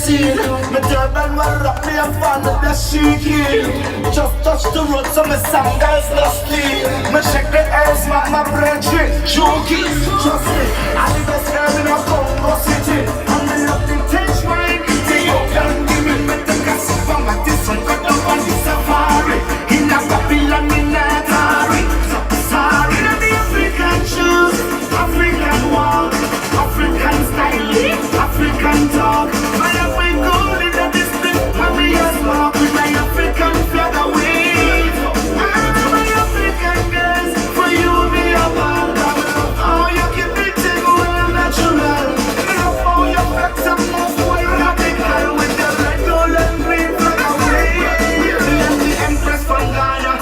scene. My turban will rock me and fall with the shaking. Just touch the road so my some girls lost sleep. Me check the house, my brethren, jokey. Trust me, I live a square in a Congo City. And me love the Tinch wine, Ethiopian give me the gossip from my different cut up on the safari. In a Babylon, in a Atari. Sorry, in the African shoes, African walk, African style, African talk. My love we gold in the distance, and we just walk with my African flag away. My African girls, for you me a ball. Oh, you keep it well natural. Love how you flex and move well radical with the red, gold and green flag away. And the Empress from Ghana,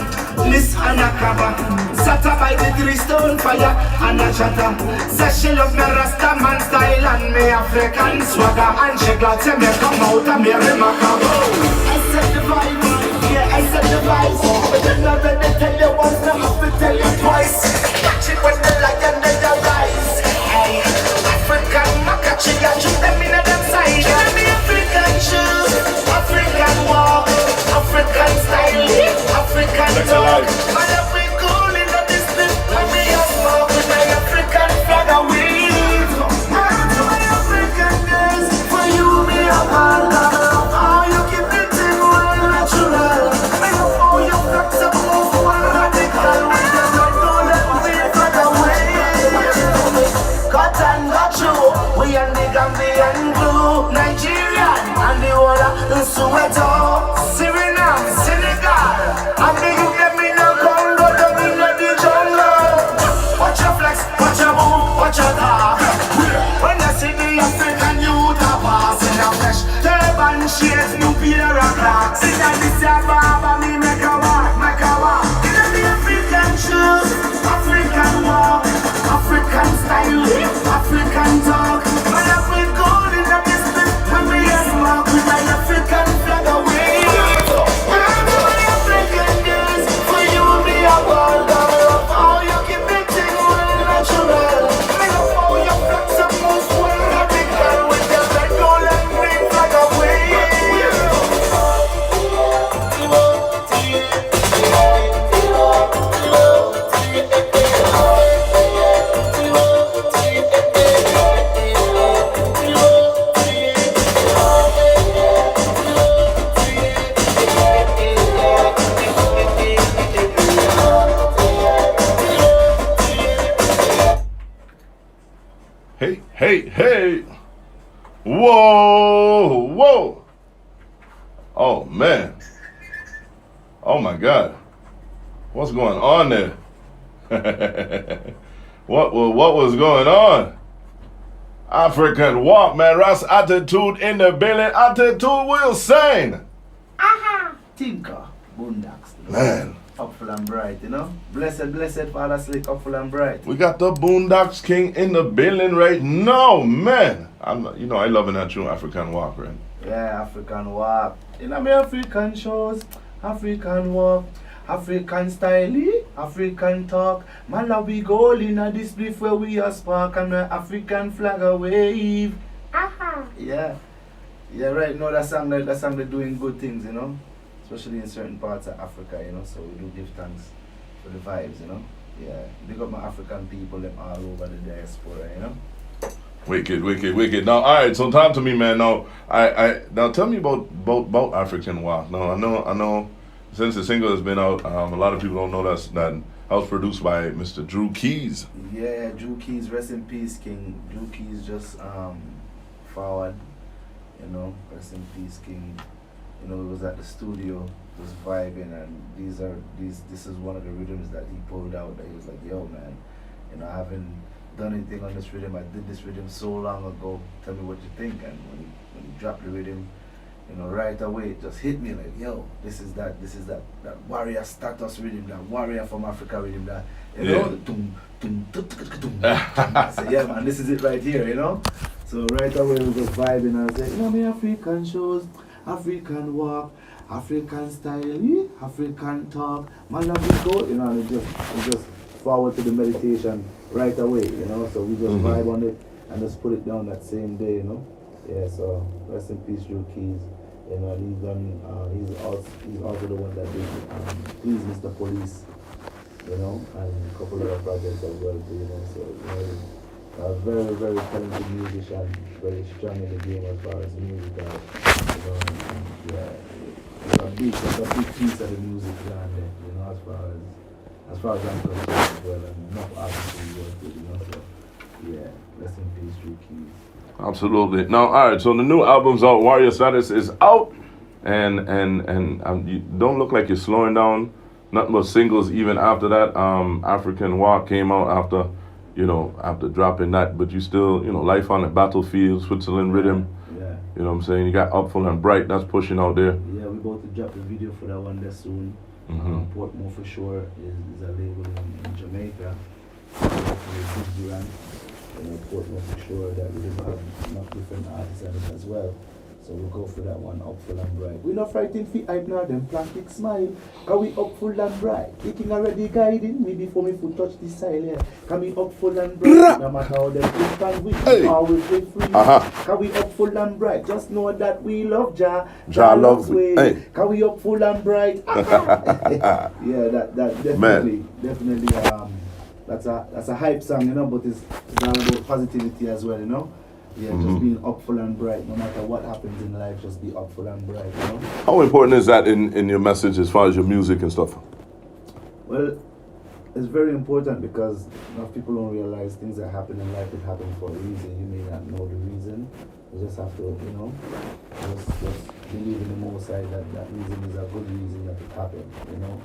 Miss Anakaba, sat up by the 3 stone fire and a chatter. Says she love me Rasta man style and me African swagger. And she glad to me come out and me remarkable. I said the vibe, yeah I said the vibes. But then I better tell you once, I have to tell you twice. Catch it when the lion they rise. Hey, African macachi, I shoot them in them side. Give me African shoes, African walk, African style, African talk. My love we cool in the distance, and me a smoke with my African flag away. My African girls, for you me a ball. Oh, you keep it well natural. Me love how you flex and move well radical with the red, gold and green flag away. Cut and got you, we and the Gambian blue, Nigeria and the whole of Soweto, Suriname, Senegal, and the youth them in the Congo, them in the jungle. Watch your flex, watch your move, watch your talk. When I see the African youth a pass in a fresh turban shades, new pair of clocks. In this barber, me make a walk, make a walk. In the African shoes, African walk, African style, African talk. My love with gold in the distance, and we just walk with my African flag away. My African girls, for you be a ball girl. Oh, you keep it well natural. Me love how you flex and move well radical with your red, gold and green flag away. Hey, hey, hey. Whoa, whoa. Oh, man. Oh, my God. What's going on there? What was going on? African walk, man. Ross attitude in the building. Attitude will sing. Aha! Tinker, Boondocks. Man. Up full and bright, you know? Blessed Father Slick, up full and bright. We got the Boondocks King in the building right now, man. I loving that true African walk, right? Yeah, African walk. You know me African shows, African walk, African style, African talk. Man, love we gold in a display where we are spark and the African flag a wave. Aha! Yeah. Yeah, right now that song they're doing good things, you know? Especially in certain parts of Africa, you know, so we do give thanks for the vibes, you know. Yeah, big up my African people, them all over the diaspora, you know. Wicked. Now, all right. So, talk to me, man. Now, now tell me about African walk. Now, I know. Since the single has been out, a lot of people don't know that was produced by Mr. Drew Keys. Yeah, Drew Keys, rest in peace, King. Drew Keys just forward, you know, rest in peace, King. You know, it was at the studio, just vibing, and this is one of the rhythms that he pulled out that he was like, yo man, you know, I haven't done anything on this rhythm. I did this rhythm so long ago. Tell me what you think. And when he dropped the rhythm, you know, right away it just hit me like, yo, this is that warrior status rhythm, that warrior from Africa rhythm, that, you know, the tum tum tum tum tum. I said, yeah man, this is it right here, you know. So right away we just vibing, and I said, you know, me African shows, African walk, African style, African talk, man, let me go, you know, and we just forward to the meditation right away, you know. So we just vibe on it and just put it down that same day, you know. Yeah, so rest in peace, Drew Keys. You know, he's done. He's also the one that did Please Mr. Police. You know, and a couple other projects as well too. You know, so you know, a very very talented musician, very strong in the game as far as music goes. You know, and, yeah, it's a big piece of the music genre. You know, as far as I'm concerned as well, and enough artists to work with. You know, so yeah, rest in peace, Drew Keys. Absolutely. Now, all right. So the new album's out. Warrior Status is out, and you don't look like you're slowing down. Nothing but singles even after that. African Walk came out after, after dropping that. But you still, Life on the Battlefield, Switzerland Rhythm. Yeah. You know what I'm saying? You got Upful and Bright. That's pushing out there. Yeah, we're about to drop the video for that one there soon. Portmore for sure is a label in Jamaica. Portmore for sure that we have enough different artists on it as well. So we'll go for that one, Upful and Bright. We're not frightened for hype now, them plastic smile. Can we upful and bright? The king already guiding me before me foot touch the soil, yeah. Can we upful and bright? No matter how them think and we always be free. Can we upful and bright? Just know that we love Jah. Jah loves we. Hey. Can we upful and bright? Yeah, that definitely, that's a hype song, but it's all about positivity as well, Yeah, just being upful and bright. No matter what happens in life, just be upful and bright, How important is that in your message as far as your music and stuff? Well, it's very important because people don't realize things that happen in life, it happen for a reason. You may not know the reason. You just have to, just believe in the Most High that reason is a good reason that it happened,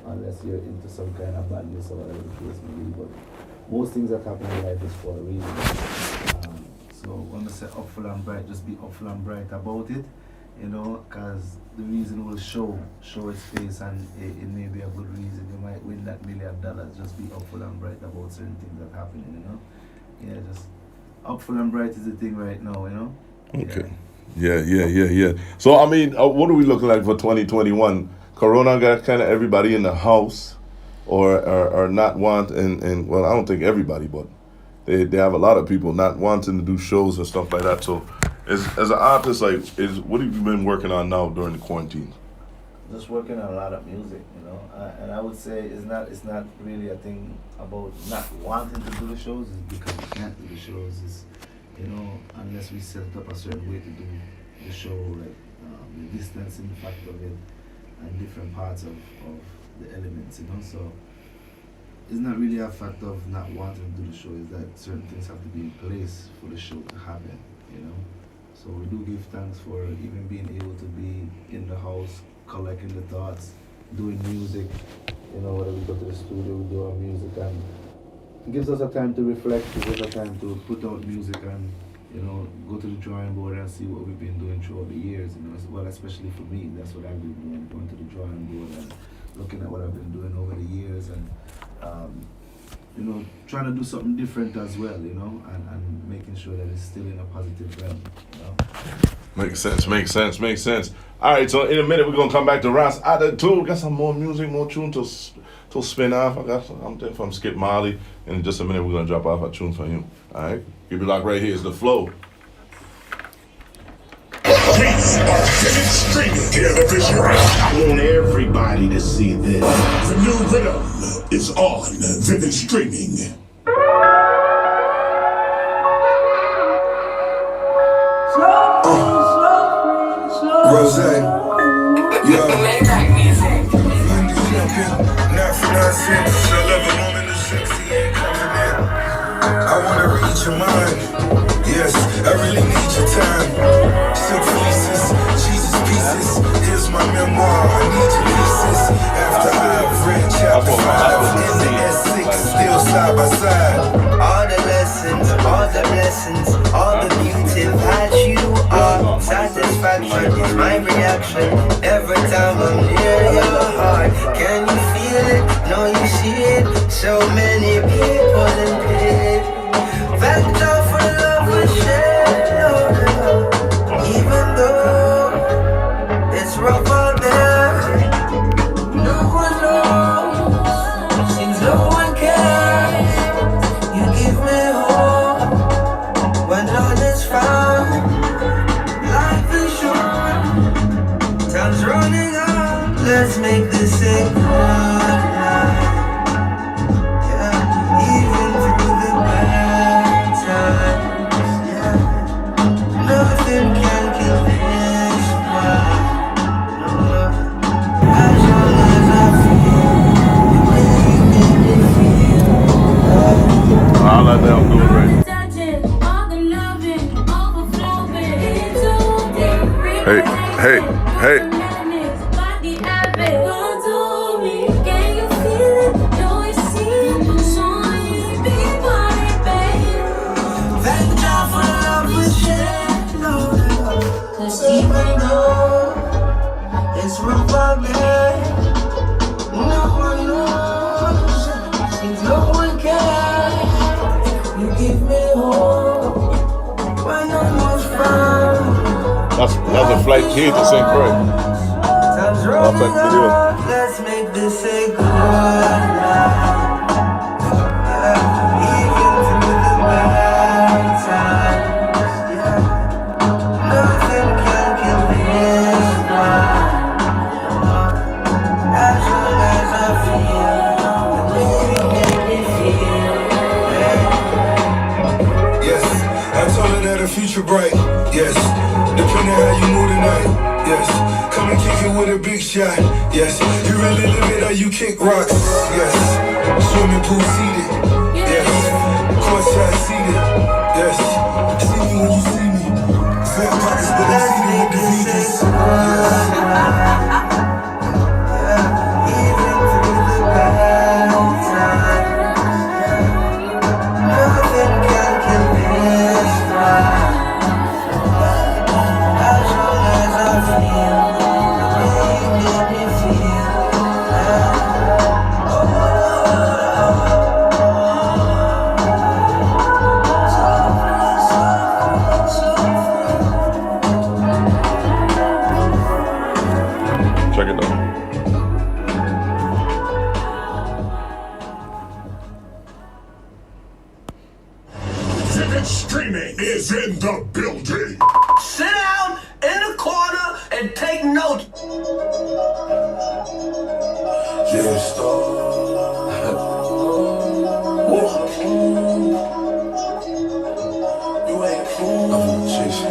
unless you're into some kind of badness or whatever the case may be. But most things that happen in life is for a reason. So when I say upful and bright, just be upful and bright about it, because the reason will show its face, and it may be a good reason. You might win that $1 million. Just be upful and bright about certain things that happen, Yeah, just upful and bright is the thing right now, Okay. Yeah. So, what are we looking like for 2021? Corona got kind of everybody in the house, or not want, and well, I don't think everybody, but they have a lot of people not wanting to do shows and stuff like that. So, as an artist, what have you been working on now during the quarantine? Just working on a lot of music, and I would say it's not really a thing about not wanting to do the shows. It's because we can't do the shows. It's, unless we set up a certain way to do the show, like the distancing factor of it and different parts of the elements, So it's not really a fact of not wanting to do the show, it's that certain things have to be in place for the show to happen, So we do give thanks for even being able to be in the house, collecting the thoughts, doing music, whether we go to the studio, we do our music, and it gives us a time to reflect, it gives us a time to put out music and, go to the drawing board and see what we've been doing throughout the years, Well, especially for me, that's what I've been doing, going to the drawing board and looking at what I've been doing over the years and, trying to do something different as well, and making sure that it's still in a positive realm, Makes sense. All right, so in a minute we're gonna come back to Ras Attitude. Got some more music, more tune to spin off. I got something from Skip Marley. And in just a minute we're gonna drop off a tune for you. All right, keep it locked right here. Is the flow. Streets are streaming television. I want everybody to see this. The new rhythm is on Vivid Streaming. Rose, yo. Not for nonsense. I love a woman who's sexy and coming in. I wanna read your mind. Yes, I really need your time. Silk fleeces, Jesus pieces. Here's my memoir. I need your pieces. After I've read chapter 5 in the S6, still side by side. All the lessons, all the blessings, all the beauty that you are. Satisfaction is my reaction every time I'm near your heart. Can you feel it? No, you see it. So many people in pain. Thank God for the love we share. Even though it's rough out there, no one knows, seems no one cares. You give me hope when all is found. I'll let them do it right. Hey, hey, hey. It's Republic. No one knows. No one cares. You give me hope when no one's found. That's a flight key to St. Croix. Time's running out. Let's make this a good life. Even through the bad times. Nothing can kill this vibe. As long as I feel the music make me feel. Yes, I told her that the future bright. Yes, depending how you move tonight. Yes, come and kick it with a big shot. Yes, you really live it or you kick rocks. Yes, swimming pool seated. Yes, courtside seated. Yes, see me when you see me. Fat pockets, but I'm seated with the Vegas. Even through the bad times. Nothing can kill this vibe. As long as I feel the way you make me feel. Check it out. Vivid Streaming is in the building. Sit down in the corner and take notes. You ain't cool. I'm gonna chase you.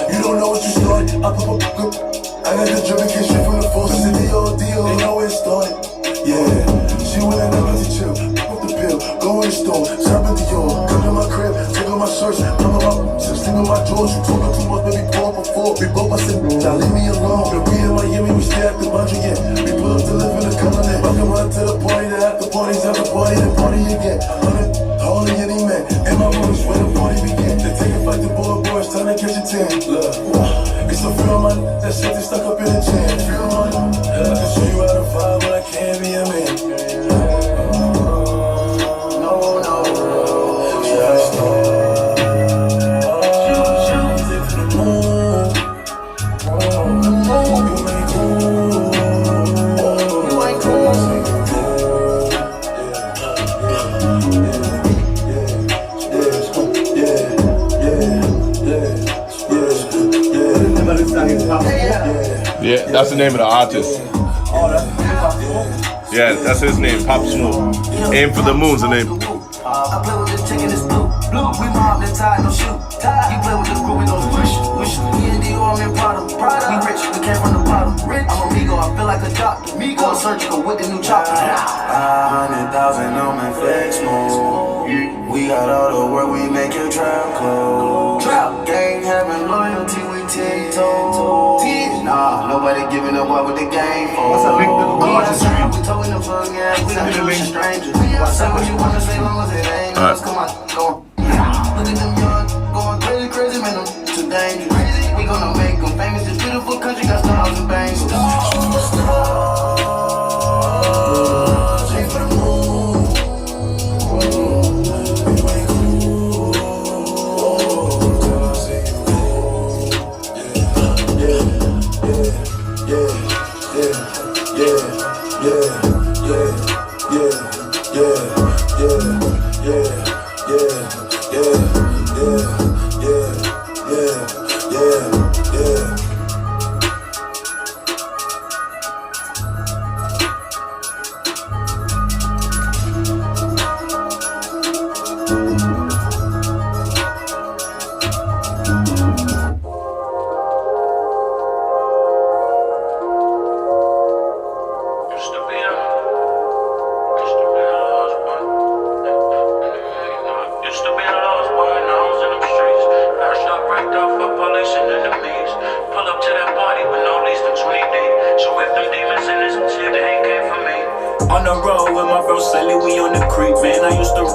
You don't know what you started. I got the justification from the forces in the ordeal. They know where it started. Yeah, she went and never to chill. Off the pill, go in the store, shop at the yard. Come to my crib, take off my shirts, plug up my sleep in my drawers. You talking too much, baby, pour up before. We both, I said, now leave me alone. But we in Miami, we stay at the Madrid, yeah. We pull up to live in the continent. Welcome out to the party, the after parties, after party, the party again. Holy any man, in my room is where the party begin. They take it like the boys, time to catch a tan. Look, it's a feel man, that shit they stuck up in the chain. Feel man, I can show you how to vibe, but I can't be a man. No, just take to the moon. You ain't cool. Yeah, that's the name of the artist. Yeah, that's his name, Pop Smoke. Aim for the Moon's the name. I play with this chicken, it's blue. We mob, then tie, no shoe. You play with this group, we gon' wish. Me and Dior, I'm in Prada. We rich, we came from the bottom. I'm a Migo, I feel like a doctor. Go surgical with the new chopper. 500,000 on my flex mode. We got all the work, we make your trap close. Trap gang having loyalty, we 10 toes. Nah, nobody giving up what with the game for. What's a link to the gorgeous stream? We told them plug, yeah, we don't do strangers. Say what you wanna say, long as it ain't us. Come on, go on. Look at them young, going crazy, man, them too dangerous. We gonna make them famous. This beautiful country got stars and bangs. Aim for the moon. You ain't cool.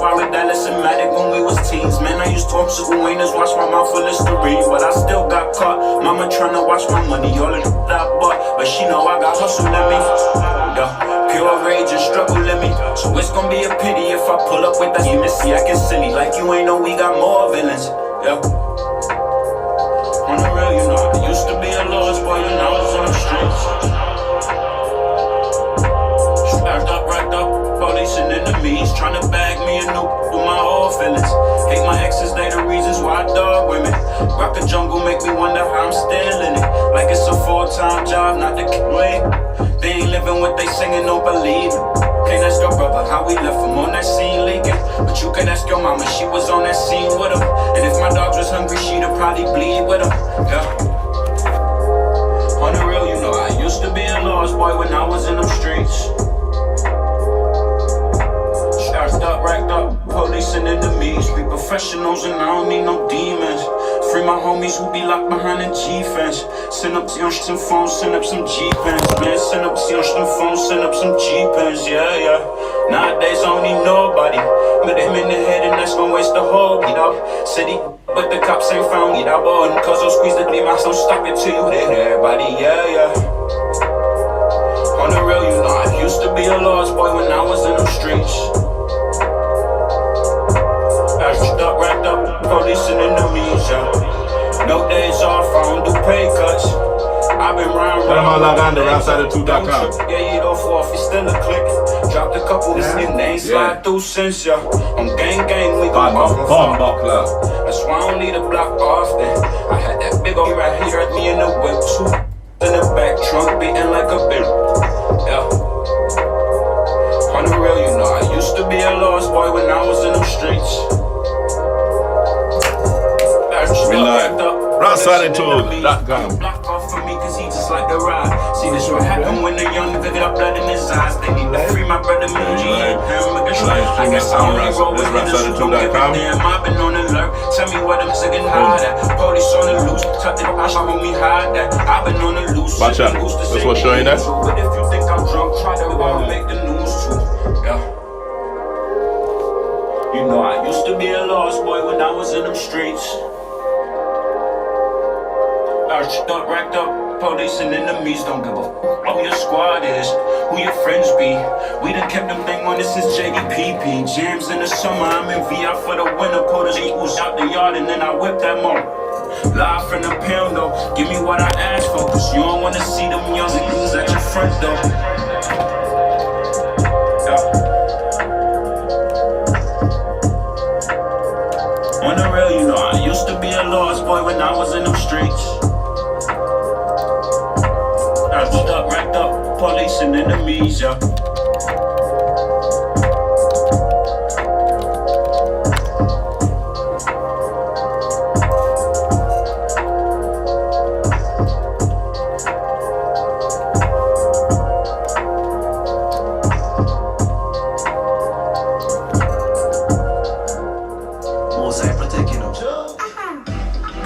pilot Dallas and Matic when we was teens. Man, I used to obstacle winners, watch my mouth for Listerine, but I still got caught. Mama tryna watch my money, all of the I bought, but she know I got hustle in me. Yeah, pure rage and struggle in me. So it's gonna be a pity if I pull up with that Hennessy acting silly, like you ain't know we got more villains. Yeah. On the real, you know, I used to be a lost boy when I was on the streets. Strapped up, racked up, police and enemies tryna bag me a new with my old feelings. Hate my exes, they the reasons why I dog women. Rock the jungle, make me wonder how I'm still in it. Like it's a full-time job, not the way. They ain't living what they singing, don't believe it. Can't ask your brother how we left him on that scene leaking. But you can ask your mama, she was on that scene with him. And if my dogs was hungry, she'd probably bleed with him. Yeah. On the real, you know, I used to be a lost boy when I was in them streets. Shots up, racked up, police and enemies. We professionals and I don't need no demons. Free my homies who be locked behind the G-fence. Send up some phones, send up some G-pens. Man, send up some phones, send up some G-pens. Yeah, yeah. Nowadays I don't need nobody. Put him in the head and that's gonna waste the whole beat up. City, but the cops ain't found it. I bought and cause I'll squeeze the beam, I so stop it till you hit everybody. Yeah, yeah. On the real, you know, I used to be a lost boy when I was in them streets. Up, wrapped up, police and enemies, yeah. No days off, I don't do pay cuts. I've been round. Tell them all log on to rapside2.com. Yeah, you don't fall off, it's still a click. Dropped a couple of skin, they ain't slide through since, yeah. I'm gang, we go off and bomb club. That's why I don't need a block often. I had that big old right here at me in the whip, too. In the back trunk, beating like a bill. Yeah. On the real, you know, I used to be a lost boy when I was in them streets. We live. Rapside2.com. Block off for me cause he just like the ride. See this what happen when the young nigga got blood in his eyes. They need to free my brother Muji and I guess I only roll with niggas who don't give a damn. I've been on alert. Tell me what I'm getting high at. Police on the loose. Tuck it up, I shot me hide that. I've been on the loose. Watch out. That's what's showing that. But if you think I'm drunk, try to make the news too. Yeah. You know I used to be a lost boy when I was in them streets. Arched up, racked up, police and enemies don't give a fuck who your squad is, who your friends be. We done kept them thing on this since JDPP. Jams in the summer, I'm in VI for the winter. Pull the equals out the yard and then I whip that mo. Live from the pound though, give me what I asked for. Cause you don't wanna see them young niggas at your front door. Yeah. On the real, you know, I used to be a lost boy when I was in them streets. Up, racked up, police and enemies, yeah. Mosaic protect, you know.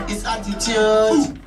It's attitude.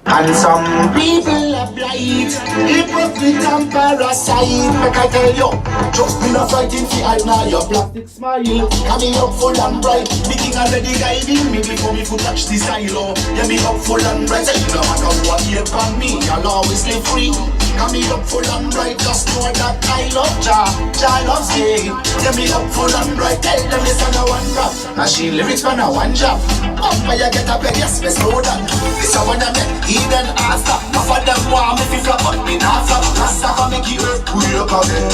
And some people are blind, hypocrite and parasite. Like I tell you, just be not fighting for I now your plastic smile. Coming up full and bright, the king already guiding me before me could touch the silo. Yeah, me up full and bright, say no matter what you on me, I'll always live free. Coming up full and bright, just know that I love Jah, Jah loves me. Yeah, me up full and bright, tell them it's on a one rap. Now she lyrics for a one job. Up where you get a beg, yes, me slow down. This a one I make, even after. Half of them want me fi flop, but me not flop. Rasta can make you earthquake again.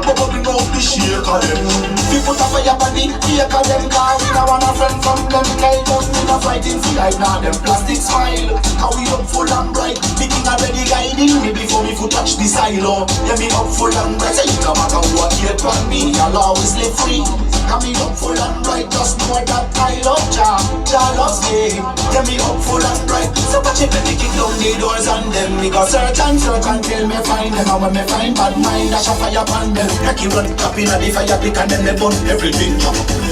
Bubble bring out the shake of them. We put up for your body, take of them. Cause we don't want a friend from them. Tell them we not fighting for life, now them plastic smile. How we up full and bright, the king already guiding me before me foot touch the silo. Yeah, me up full and bright, say it no matter what you on me, I'll always live free. Coming up full and bright, just know that I love Jah, Jah loves me. Yeah, me up full and bright, so watch it when they kick down the doors on them. Me go search until me find them. And when me find bad mind, dash a fire upon them. Like you run up in the fire pit and then they burn everything.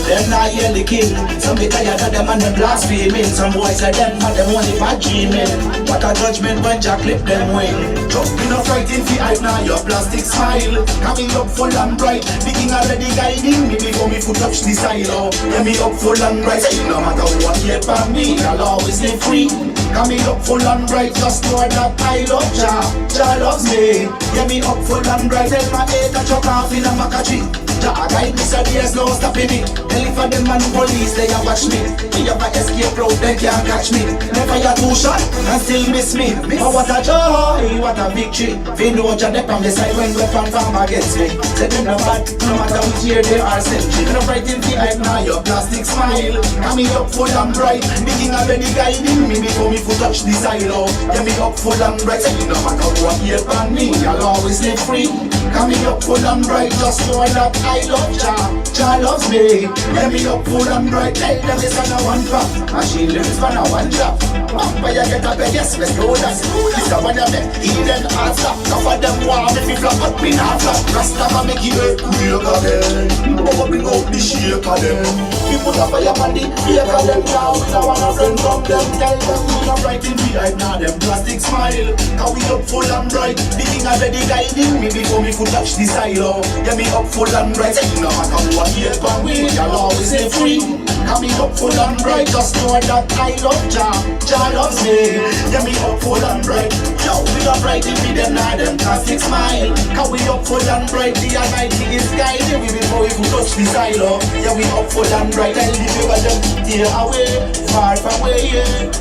them not hear the king. Some be tired of them and them blaspheming. Some boys say them but them only bad dreaming. What a judgment when Jack clip them wing. Just be no frightened fi hype now your plastic smile. Coming up full and bright. The king already guiding me before me foot touch the silo. Yeah, me up full and bright. Say no matter what you for me, I'll always live free. Coming up full and bright. Just know that I love Jah. Jah loves me. Yeah, me up full and bright. Tell my head to chuck off in a macachi. Jah guide me so there's no stopping me. Tell if for them man police they a watch me. Me have a escape route they can't catch me. Never ya too shot and still miss me. But what a joy, what a victory. They know Jah they on the side when weapon farm against me. Say them no bad, no matter which year they are sent. No bright in the hype now your plastic smile. Coming up full and bright. The king already guiding me before me foot touch the silo. Yeah, me up full and bright. Say no matter what year on me, I'll always live free. Coming up full and bright. Just know that I love Jah. Jah loves me. Yeah, me up full and bright. Tell them it's on a one pop. Machine lyrics for a one drop. Vampire get up and yes, let's go that. This a one of them. Eden answer. Enough of them want me flop up in half flop. Rasta make it real again. Never bring out the shake of them. People that fire on the fake of them now. We don't want a friend from them. Tell them we not bright in the hype now. Them plastic smile. Cause we up full and bright. The king already guiding me before me could touch the silo. Yeah, me up full and bright. Say no matter what year for me, I'll always stay free. Coming up full and bright. Just know that I love Jah. Jah loves me. Yeah, me up full and bright. Yo, we not bright if we them now. Them plastic smile. Cause we up full and bright. The Almighty is guiding we before we could touch the silo. Yeah, we up full and bright. Tell the people them stay away, far from where yeah.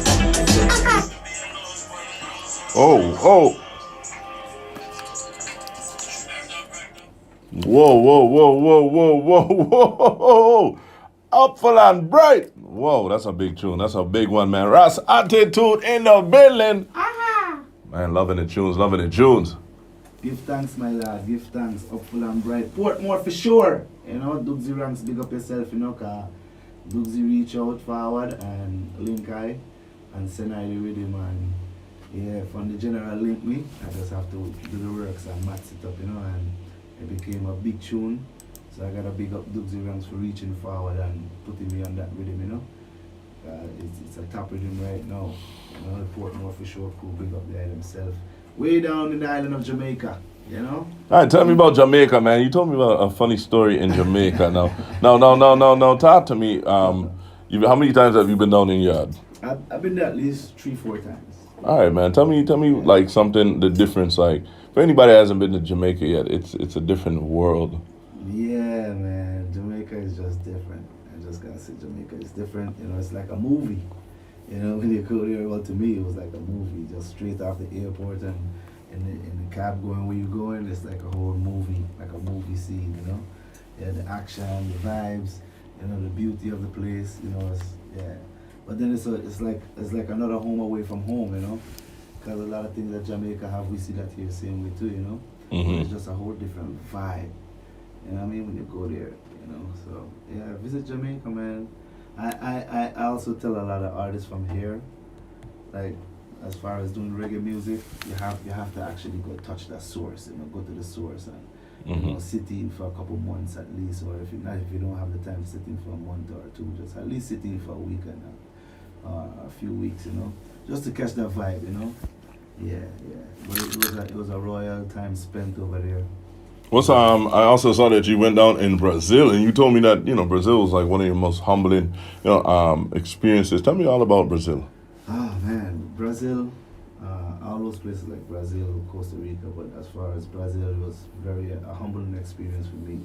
Oh. Whoa. Up full and bright. Whoa, that's a big tune. That's a big one, man. Ras Attitude in the building. Man, loving the tunes. Give thanks, my lad. Give thanks. Up full and bright. Portmore for sure. You know, Dugsy Ranks, big up yourself, you know, cause Dugsy reach out forward and link eye and send I the rhythm and yeah, from the general link me, I just have to do the works and match it up, you know, and it became a big tune. So I gotta big up Dugsy Ranks for reaching forward and putting me on that rhythm, you know. It's a top rhythm right now. You know, the Portmore for sure crew, big up there themselves. Way down in the island of Jamaica, you know? All right, tell me about Jamaica, man. You told me about a funny story in Jamaica. No. Talk to me. How many times have you been down in Yard? I've been there at least 3-4 times. All right, man. Tell me like something, the difference. Like for anybody that hasn't been to Jamaica yet, it's a different world. Yeah, man. Jamaica is just different. I just gotta say Jamaica is different. You know, it's like a movie. You know, when you go there, well, to me, it was like a movie. Just straight off the airport and in the cab going where you're going, it's like a whole movie, like a movie scene, you know? Yeah, the action, the vibes, you know, the beauty of the place, you know, yeah. But then it's like another home away from home, you know? Because a lot of things that Jamaica have, we see that here same way too, you know? Mm-hmm. It's just a whole different vibe, you know what I mean, when you go there, you know? So, yeah, visit Jamaica, man. I also tell a lot of artists from here, like, as far as doing reggae music, you have to actually go touch that source, you know, go to the source and you know, sit in for a couple months at least, or if you don't have the time to sit in for a month or two, just at least sit in for a weekend or a few weeks, you know, just to catch that vibe, you know. Yeah. But it was a royal time spent over there. I also saw that you went down in Brazil, and you told me that, you know, Brazil was like one of your most humbling, you know, experiences. Tell me all about Brazil. Oh man, Brazil, all those places like Brazil, Costa Rica, but as far as Brazil, it was a humbling experience for me,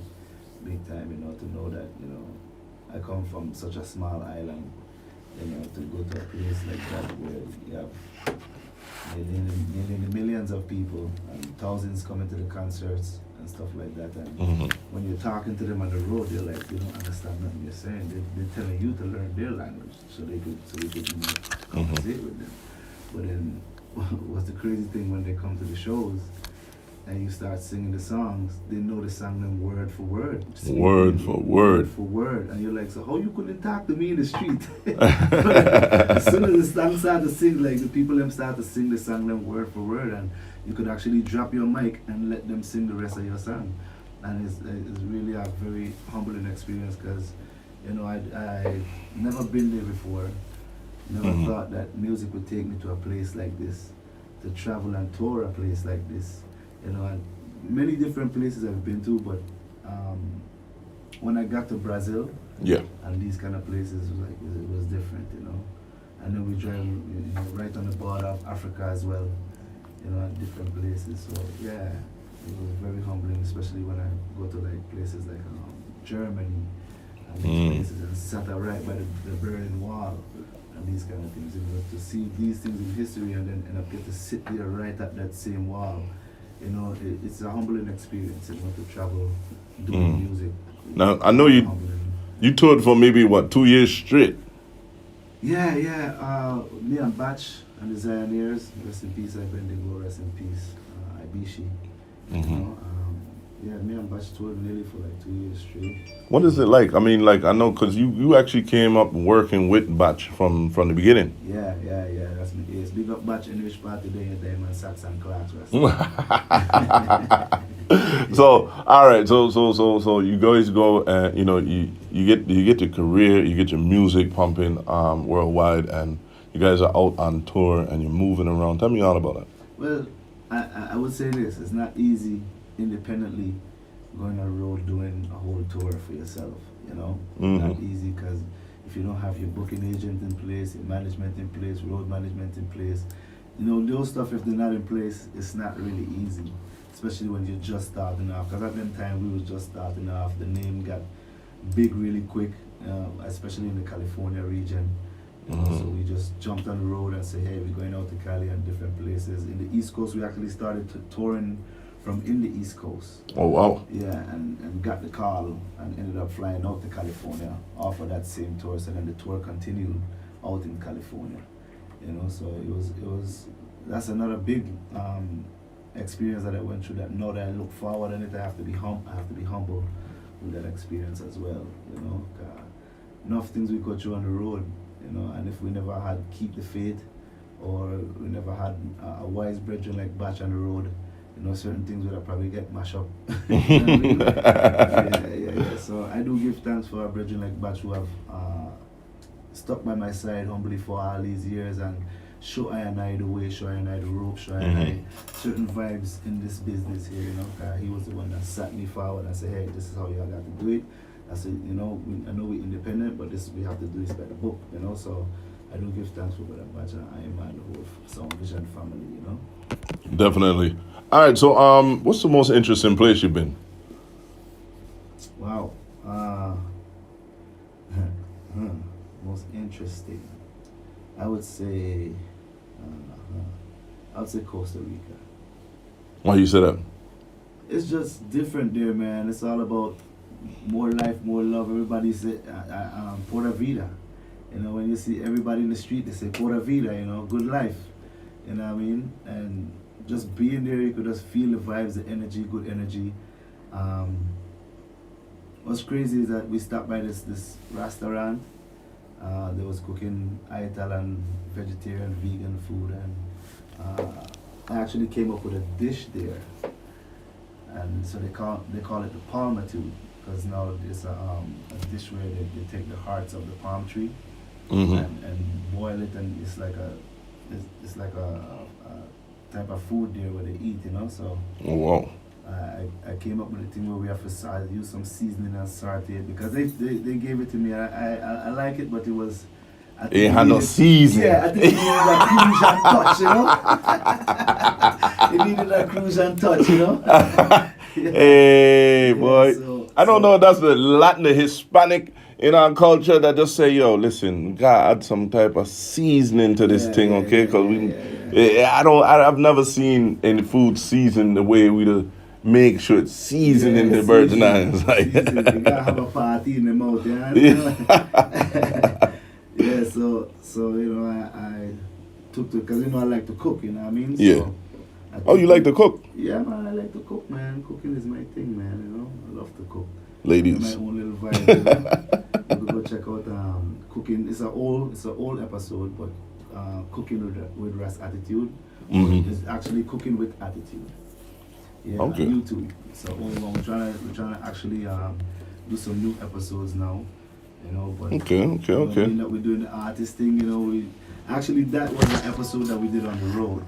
big time, you know, to know that, you know, I come from such a small island, you know, to go to a place like that where you have millions of people and thousands coming to the concerts and stuff like that, and when you're talking to them on the road, they're like, they don't understand nothing you're saying. They're telling you to learn their language so they could you know, conversate with them. But then, what's the crazy thing when they come to the shows and you start singing the songs, they know the song them word for word. Word for word. And you're like, so how you couldn't talk to me in the street? As soon as the song start to sing, like the people them start to sing the song them word for word, and you could actually drop your mic and let them sing the rest of your song. And it's really a very humbling experience, because You know, I never been there before. Never thought that music would take me to a place like this, to travel and tour a place like this. You know, and many different places I've been to, but when I got to Brazil, Yeah. and these kind of places, it was different, you know. And then we drive, you know, right on the border of Africa as well, you know, at different places. So yeah, it was very humbling, especially when I go to like places like Germany and these places, and sat right by the Berlin Wall and these kind of things. You know, to see these things in history and then I get to sit there right at that same wall. You know, it's a humbling experience, you know, to travel doing music. Now I know you toured for maybe what 2 years straight. Yeah. Me and Batch and the Zioneers, rest in peace. Bendigo, rest in peace. Ibishi. You know, yeah, me and Batch toured nearly for like 2 years straight. What is it like? I mean, like I know because you actually came up working with Batch from the beginning. Yeah. That's my case. Big up Batch in which part today, Diamond Sachs and Clarks. So all right, so you guys go and you know you get your career, you get your music pumping worldwide, and you guys are out on tour and you're moving around. Tell me all about it. Well, I would say this: it's not easy independently going on the road doing a whole tour for yourself. You know, not easy because if you don't have your booking agent in place, your management in place, road management in place, you know those stuff. If they're not in place, it's not really easy. Especially when you're just starting off. Because at that time we was just starting off. The name got big really quick, especially in the California region. You know, so we just jumped on the road and said, hey, we're going out to Cali and different places. In the East Coast, we actually started touring from in the East Coast. Oh wow. Yeah, and got the call and ended up flying out to California off of that same tour. So then the tour continued out in California. You know, so it was that's another big experience that I went through. That now that I look forward on it, I have to be humble with that experience as well. You know, enough things we go through on the road. You know, and if we never had Keep the Faith, or we never had a wise brethren like Batch on the road, you know, certain things would have probably get mashed up. Yeah. So I do give thanks for our brethren like Batch who have stuck by my side humbly for all these years and show I and I the way, show I and I the rope, show I and I certain vibes in this business here, you know. He was the one that sat me forward and said, hey, this is how you got to do it. I said, you know, I know we're independent, but this we have to do this by the book, you know. So I do give thanks for Brother Batch and I am the whole Sound Vision family, you know. Definitely. All right, so what's the most interesting place you've been? Wow. Most interesting. I would say Costa Rica. Why you say that? It's just different there, man. It's all about more life, more love. Everybody say Pura Vida. You know, when you see everybody in the street, they say Pura Vida, you know, good life. You know what I mean? And just being there, you could just feel the vibes, the energy, good energy. What's crazy is that we stopped by this restaurant. They was cooking Italian, vegetarian, vegan food, and I actually came up with a dish there. And so they call it the palmitude, because now it's a dish where they take the hearts of the palm tree and boil it, and it's like a type of food there where they eat, you know. So Oh wow. I came up with a thing where we have to use some seasoning and saute it, because they gave it to me. I like it, but it was. It had no season. Yeah, I think it needed a cruise and touch, you know. It needed a cruise and touch, you know. Hey, boy. so- I don't know if that's the Latin, the Hispanic in our culture that just say, yo, listen, God, add some type of seasoning to this thing, okay? Because I've never seen any food seasoned the way we do. Make sure it's seasoned in the Virgin Islands. Like, You gotta have a party in the mouth, yeah. Yeah, so you know, I took to, because you know I like to cook, you know what I mean? Yeah. So oh, you like to cook? Yeah, man, I like to cook, man. Cooking is my thing, man, you know. I love to cook. Ladies. My own little vibe, you know? You could go check out cooking. It's an old episode, but cooking with Ras Attitude. It's actually cooking with attitude. Yeah, Okay. on YouTube. So we're trying to actually do some new episodes now. you know. But Okay. we're doing the artist thing, you know. That was an episode that we did on the road.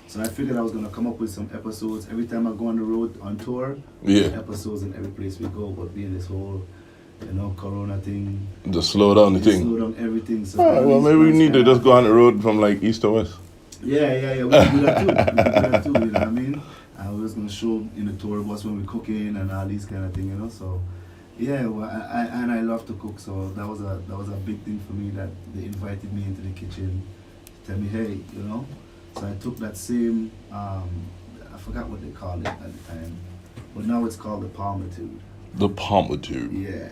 So I figured I was gonna come up with some episodes every time I go on the road on tour. Yeah. Episodes in every place we go, but being this whole, you know, Corona thing. Just slow down the thing. Slow down everything. So All right, well, maybe we need to just go on the road from like east to west. Yeah. We can do that too. You know what I mean? I was gonna show in the tour bus when we're cooking and all these kind of things, you know. So yeah, well, I love to cook, so that was a big thing for me that they invited me into the kitchen to tell me, hey, you know. So I took that same I forgot what they called it at the time, but now it's called the Palmitude. The Palmitude. Yeah,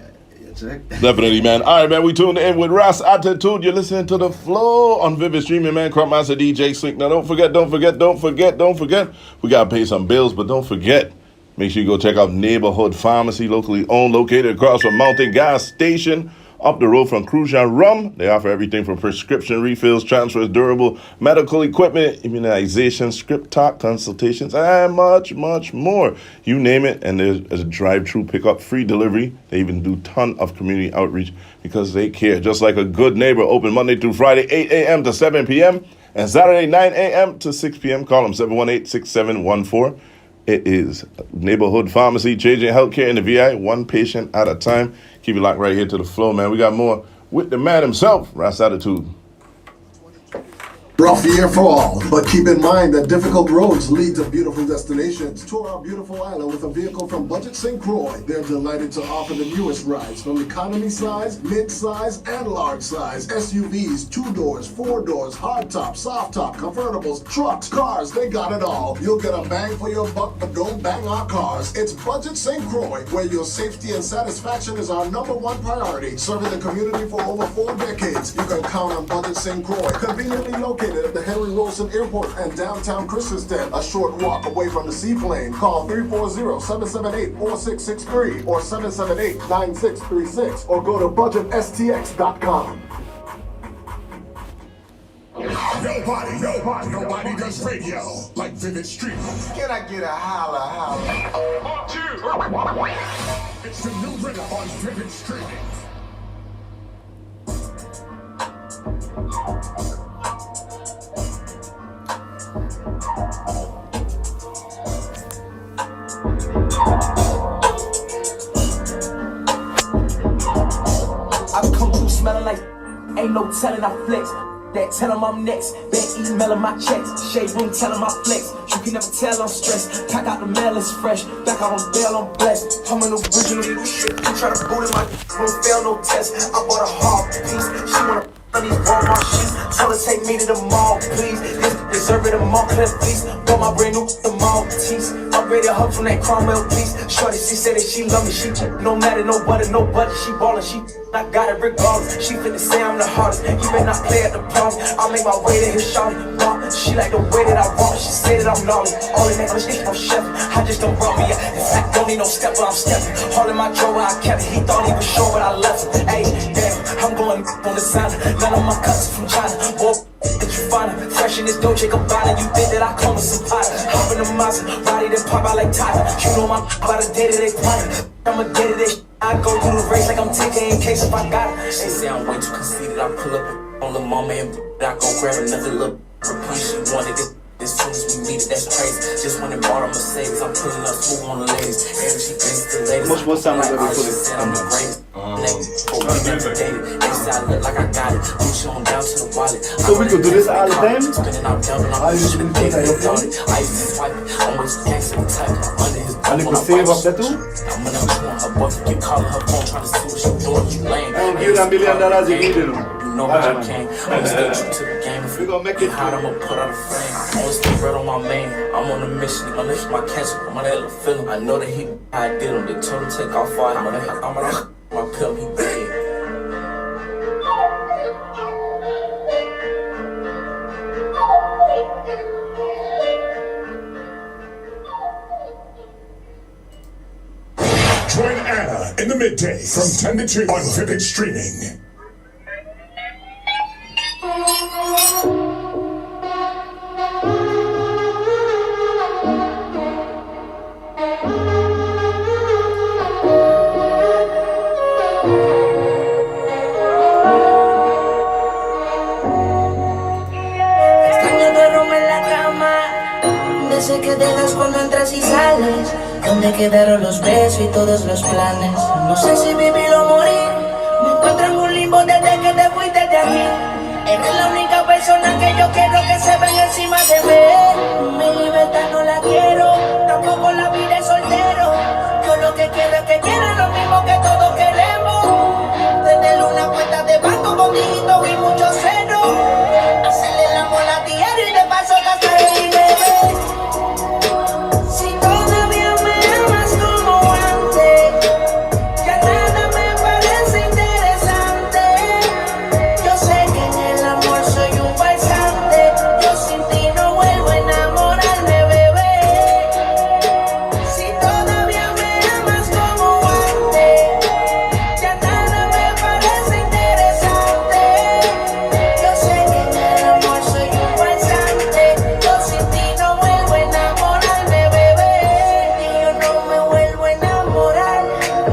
check. Definitely, man. All right, man. We tuned in with Ras Attitude. You're listening to The Flow on Vivid Streaming, man. Cropmaster DJ Slick. Now, don't forget. We got to pay some bills, but don't forget. Make sure you go check out Neighborhood Pharmacy, locally owned, located across from Mountain Gas Station, up the road from Crucian Rum. They offer everything from prescription refills, transfers, durable medical equipment, immunization, script talk, consultations, and much, much more. You name it, and there's a drive-through pickup, free delivery. They even do ton of community outreach because they care. Just like a good neighbor, open Monday through Friday, 8 a.m. to 7 p.m., and Saturday, 9 a.m. to 6 p.m. Call them 718-6714. It is Neighborhood Pharmacy, changing healthcare in the VI, one patient at a time. Keep it locked right here to The Flow, man. We got more with the man himself, Ras Attitude. Rough year for all, but keep in mind that difficult roads lead to beautiful destinations. Tour our beautiful island with a vehicle from Budget St. Croix. They're delighted to offer the newest rides from economy size, mid-size, and large size. SUVs, 2 doors, 4 doors, hardtop, soft top, convertibles, trucks, cars, they got it all. You'll get a bang for your buck, but don't bang our cars. It's Budget St. Croix, where your safety and satisfaction is our #1 priority. Serving the community for over 4 decades. You can count on Budget St. Croix, conveniently located at the Henry Wilson Airport and downtown Christiansted, a short walk away from the seaplane. Call 340-778-4663 or 778-9636 or go to budgetstx.com. Nobody does radio like Vivid Streaming. Can I get a holla? 1, 2. It's the new rhythm on Vivid Streaming. I come through smelling like ain't no telling I flex. That tell him I'm next. Been emailing my checks. Shade room telling my flex. You can never tell I'm stressed. Pack out the mail, it's fresh. Back out on bail, I'm blessed. I'm an original shit. You try to boot in my won't fail no test. I bought a hard piece. She wanna on these Walmart sheets. Tell her take me to the mall, please. This deserve it a Montclair fleece. Bought my brand new the Maltese. I'm ready to hug from that Cromwell piece. Shorty, she said that she love me. She no matter, no butter, no budget. She ballin', she I got it regardless. She finna say I'm the hardest. You better not play at the promise. I make my way to his shawty. She like the way that I walk. She say that I'm gnarly. All in that shit, I'm chef. I just don't rub me. In fact, don't need no step, but I'm stepping. All in my drawer, I kept it. He thought he was sure, but I left him. Hey, damn, I'm going on the sign. None of my cuts from China. Boy, that you find her. Fresh in this Dolce Gabbana. You think that I come with some pie. Hop in the Mazda, body that pop out like Tyler. You know my by the day that they find her. I'm a day to day. I go through the race like I'm taking in case if I got it. They say I'm way too conceited. I pull up on the mama and I go grab another little repeat. She wanted it. As soon as we meet it, that's crazy. Just went and bought a Mercedes. I'm pulling up smooth on the ladies. And she thinks the ladies. Much more time like, we put it. I'm the greatest. Next I look like I got it. Push on down to the wallet. So we could do this all the time? Spinning out down and I'm pushing the things I thought it. I used to swipe it. I'm with the type under his And you could save up that too? I'm gonna want her boyfriend. You calling her phone trying to see what she doing. You lame. Give that $1 million you need it. You know what I can. I'm gonna stay true to the game. If We gonna make it hot, I'm gonna put out a flame. I'm gonna stay bread on my man. I'm on a mission. I'm gonna lift my ketchup. I'm on that little feeling. I know that he I did him. They told him take off fire. I'm gonna my pill. He dead. Join Anna in the midday from 10 to 2 on Vivid Streaming. Desde que dejas cuando entras y sales, ¿dónde quedaron los besos y todos los planes? No sé si vivir o morir, me encuentro en un limbo desde que te fuiste de aquí. Eres la única persona que yo quiero que se venga encima de mí. Mi libertad no la quiero, tampoco la vida de soltero. Yo lo que quiero es que quieran lo mismo que todos queremos. Tener una cuenta de banco con dígitos y muchos ceros. Hacerle el amor a diario y de paso gastar el dinero. Si todavía me amas como antes, ya nada me parece interesante. Yo sé que en el amor soy un farsante. Yo sin ti no vuelvo a enamorarme, bebé. Si todavía me amas como antes, ya nada me parece interesante. Yo sé que en el amor soy un farsante. Yo sin ti no vuelvo a enamorarme, bebé. Y yo no me vuelvo a enamorar.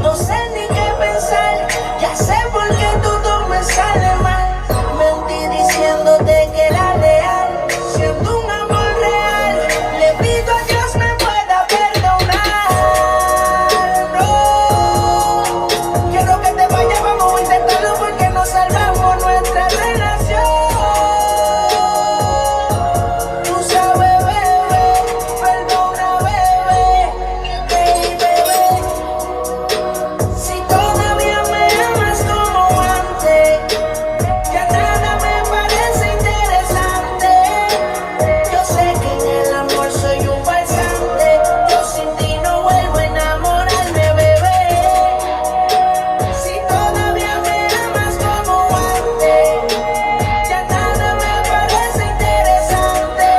No sé ni qué pensar. Ya sé por qué todo me sale mal. Mentí diciéndote que era real. Siento un amor real. Le pido a Dios me pueda perdonar. No quiero que te vayas, vamos a intentarlo porque no salvamos nuestra relación. Tú sabes, bebé, perdona, bebé, bebé. Si todavía me amas como antes, ya nada me parece interesante. Yo sé que en el amor soy un farsante. Yo sin ti no vuelvo a enamorarme, bebé. Si todavía me amas como antes, ya nada me parece interesante.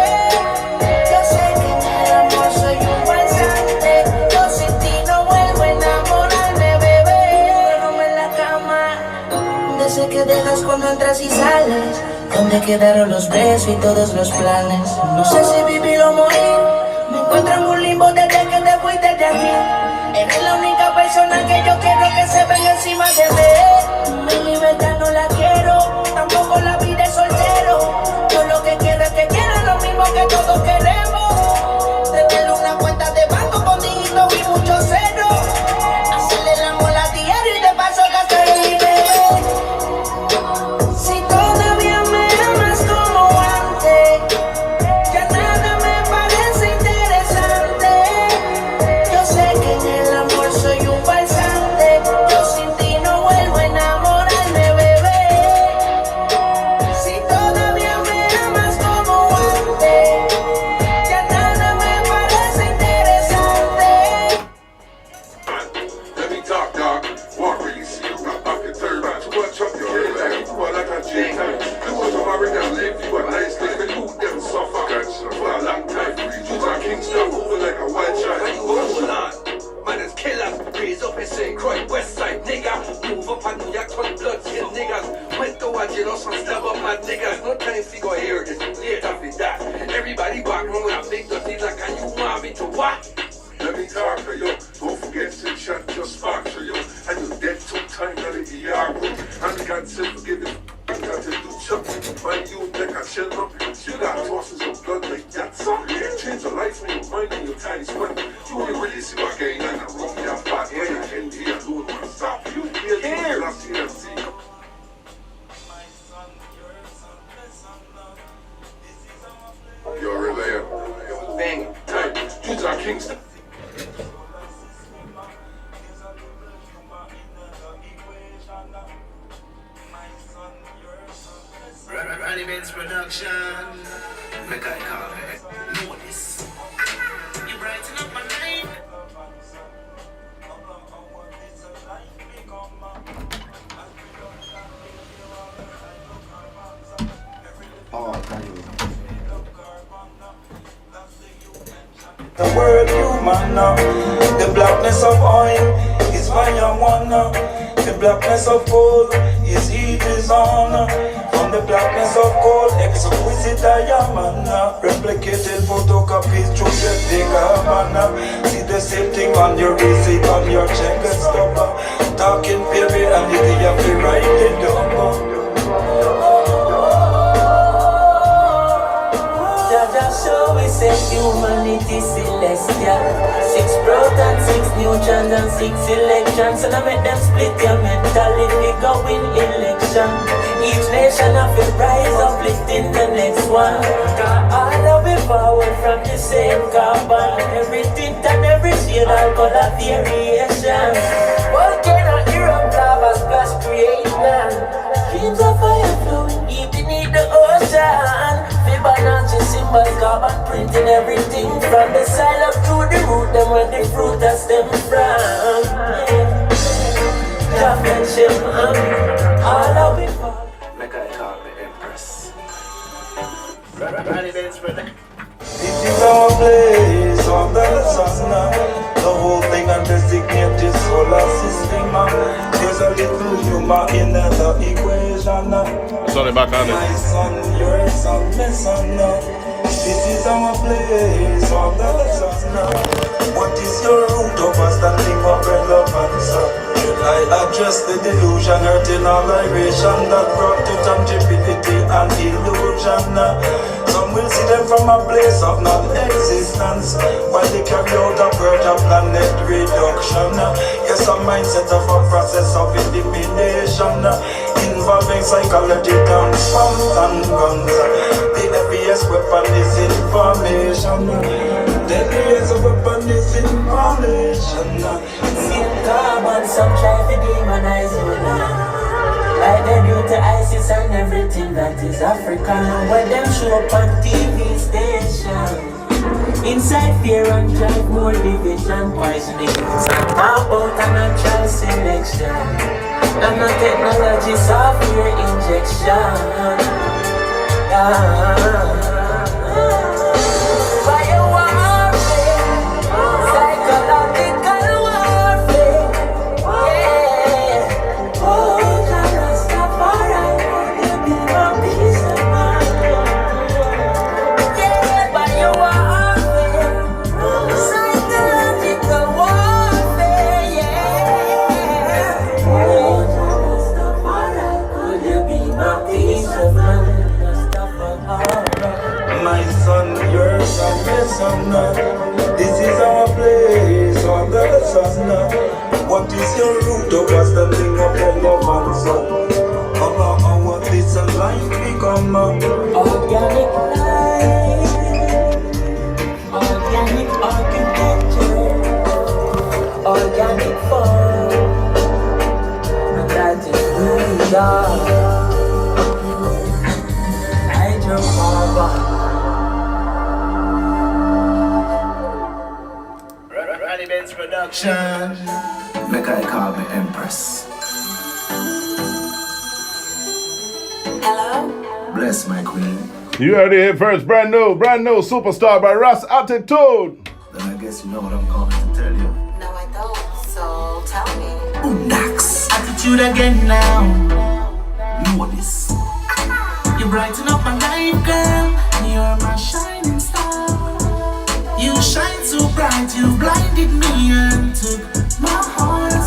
Yo sé que en el amor soy un farsante. Yo sin ti no vuelvo a enamorarme, bebé. Duerme en la cama, desde que dejas cuando entras y sales, ¿dónde quedaron los besos y todos los planes? No sé si vivir o morir, me encuentro en un limbo desde que te fuiste de aquí. Eres la única persona que yo quiero que se venga encima de mí. Mi libertad no la quiero, tampoco la vida de soltero. Yo lo que quiero es que quieran lo mismo que todos queremos. Tener una cuenta de banco con dígitos y muchos ceros. Hacerle el amor a diario y de paso gastar el dinero. Si todavía me amas como antes, ya nada me parece interesante. Yo sé que en el amor soy un farsante. Yo sin ti no vuelvo a enamorarme, bebé. Si todavía me amas como antes, ya nada me parece interesante. Let me talk, dog. Walk where you see you. I can turn around. Too much up your head. Like you are like a J time. You want to worry now. Live you a nice thing. But you them suffer. For a long time. You are Kingston moving like a wild child. Hold on. Man, it's killers. Raise up and say, Croy, West Side, nigga. Move up and New York, turn blood, kill niggas. Went to a jail, some stab up my niggas. No time to go here, this later for that. Everybody back home with a big dirty like, and you want me to what? Let me talk to you. Don't forget to shut your spark to you. And you dead 2 times out of the ER room. And God said forgive you. I got to do something. Mind you, like I chill up. You got tosses of blood like that. You change your life and your mind and your tiny sweat. You ain't really see what going on in the room. You're back here, you're in here, doing what stop you. Here, I see that see. You're a layer. Bang. Time. You are Kingston. Ronnie Benz production. Make I call it. Know this. You brighten up my night. Oh, thank you. The word human, the blackness of oil is marijuana. The blackness of gold is heat is on. From the blackness of gold, exquisite diamond. Replicated photocopies through the Gabbana. See the same thing on your receipt, on your check and stop. Talking baby and the day of the right it down. Jaja show me say said humanity celestial. 6 protons, 6 neutrons and 6 electrons. So now make them split your mentality, go win election. Each nation have to rise up, lifting the next one. Cause all of it forward from the same carbon. Every tint and every shade all color variation. Volcano, Europe, lava splash creation. Streams of fire flowing deep beneath the ocean. Fibonacci symbols, carbon printing everything from the side up to the root. Them where the fruit that stem from. Jah mention all of it. Make I call me Empress. Ronnie Benz brother. This is our place under the sun. The whole thing and designated solar system. There's a little humor in the equation. Sonny back on My it. son, your son, my son. This is our place under the sun. What is your root of understanding of relevance? I address the delusion, hurting all vibration that brought to tangibility and illusion. Some will see them from a place of non-existence, while they carry out a purge of planet reduction. Yes, a mindset of a process of elimination, involving psychology, guns, bombs and guns. The heaviest weapon is information. The heaviest weapon is information. Carbon, some try to demonize you now. Like they do to ISIS and everything that is African. When them show up on TV station, inside fear and drive more division, poisoning. How about a natural selection? And a technology software injection. Fire warfare, psychological warfare. Yeah. Oh, Jah Rastafari, you be my peace of mind. Yeah, fire warfare, psychological warfare. Yeah. Oh, Jah Rastafari, could you be my peace of mind? My son, your son, my son. This is our place under the sun. What is your root of understanding of relevance? What is a life become? Organic life, organic architecture, organic form, and that is who we are. Hydrocarbon. Ronnie Benz production. Make I call me Empress. Hello? Bless my queen. You heard it here first. Brand new Superstar by Ross Attitude. Then I guess you know what I'm calling to tell you. No, I don't. So tell me. Undax. Attitude again now. Know this. You brighten up my life, girl. You're my shining star. You shine so bright, you blinded me and took my heart.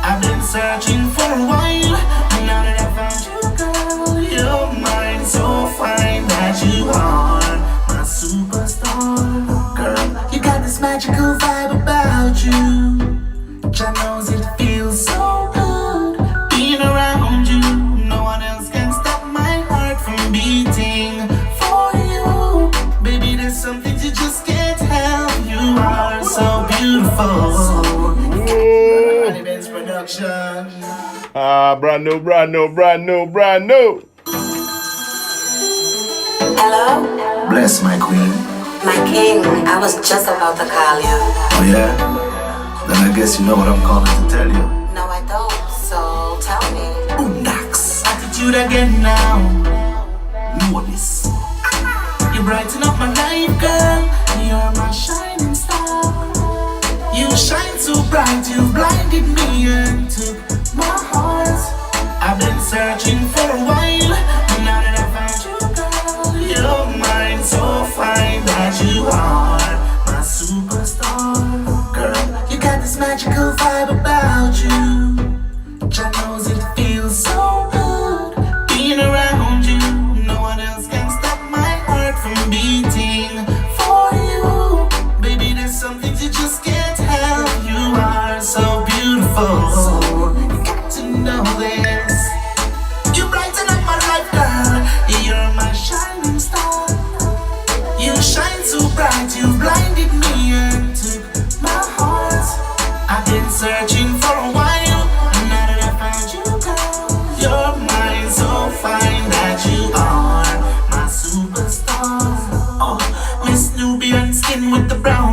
I've been searching for a while, and now that I found you, girl, you're mine. So fine that you are my superstar. Girl, you got this magical vibe about you. Jah knows it feels so good being around you. No one else can stop my heart from beating for you. Baby, there's some things you just can't help. You are so beautiful. Production. Brand new. Hello? Bless my queen. My king, I was just about to call you. Oh yeah? Then I guess you know what I'm calling to tell you. No, I don't. So tell me. Undax. Attitude again now. Know this. You brighten up my life, girl. You're my shining star. You shine so bright, you blinded me and took my heart. I've been searching for a while, and now that I found you, girl, you're mine. So fine that you are my superstar. Girl, you got this magical vibe about you. Jah knows it feels so good being around you. No one else can stop my heart from beating for you.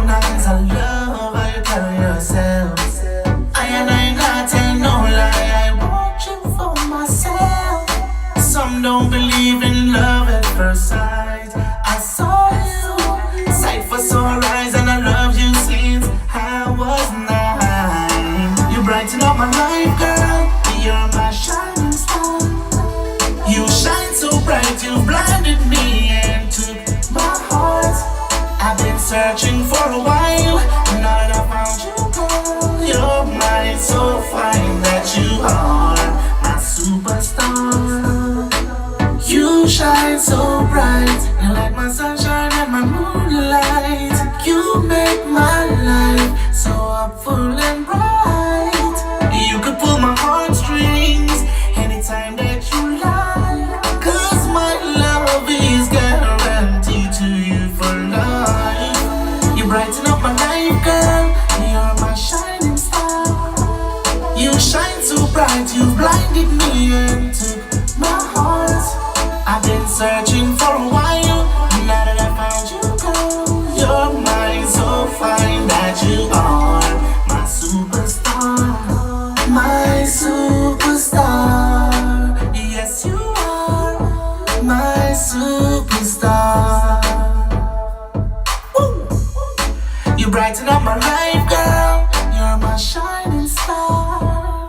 brown eyes, I love how you carry yourself. I not tell no lie, I want you for myself. Some don't believe in love at first sight. I saw you, sight for sore eyes, and I love you since I was 9. You brighten up my life, girl. You're my shining star. You shine so bright, you blinded me and took my heart. I've been searching for a while, and now that I found you, girl, you're mine, so fine that you are my superstar. You shine so bright, you're like my sunshine and my moonlight. You make my life so full and bright. You could pull my heartstrings anytime that you like, 'cause my love is guaranteed to you for life. You brighten up my life, girl, you're my shining star. You shine so bright, you blinded me and took my heart. I've been searching for a while, now that I found you, girl, you're mine, so fine that you are my superstar. My superstar, yes you are my superstar. Woo! You brighten up my life, girl, you're my shining star.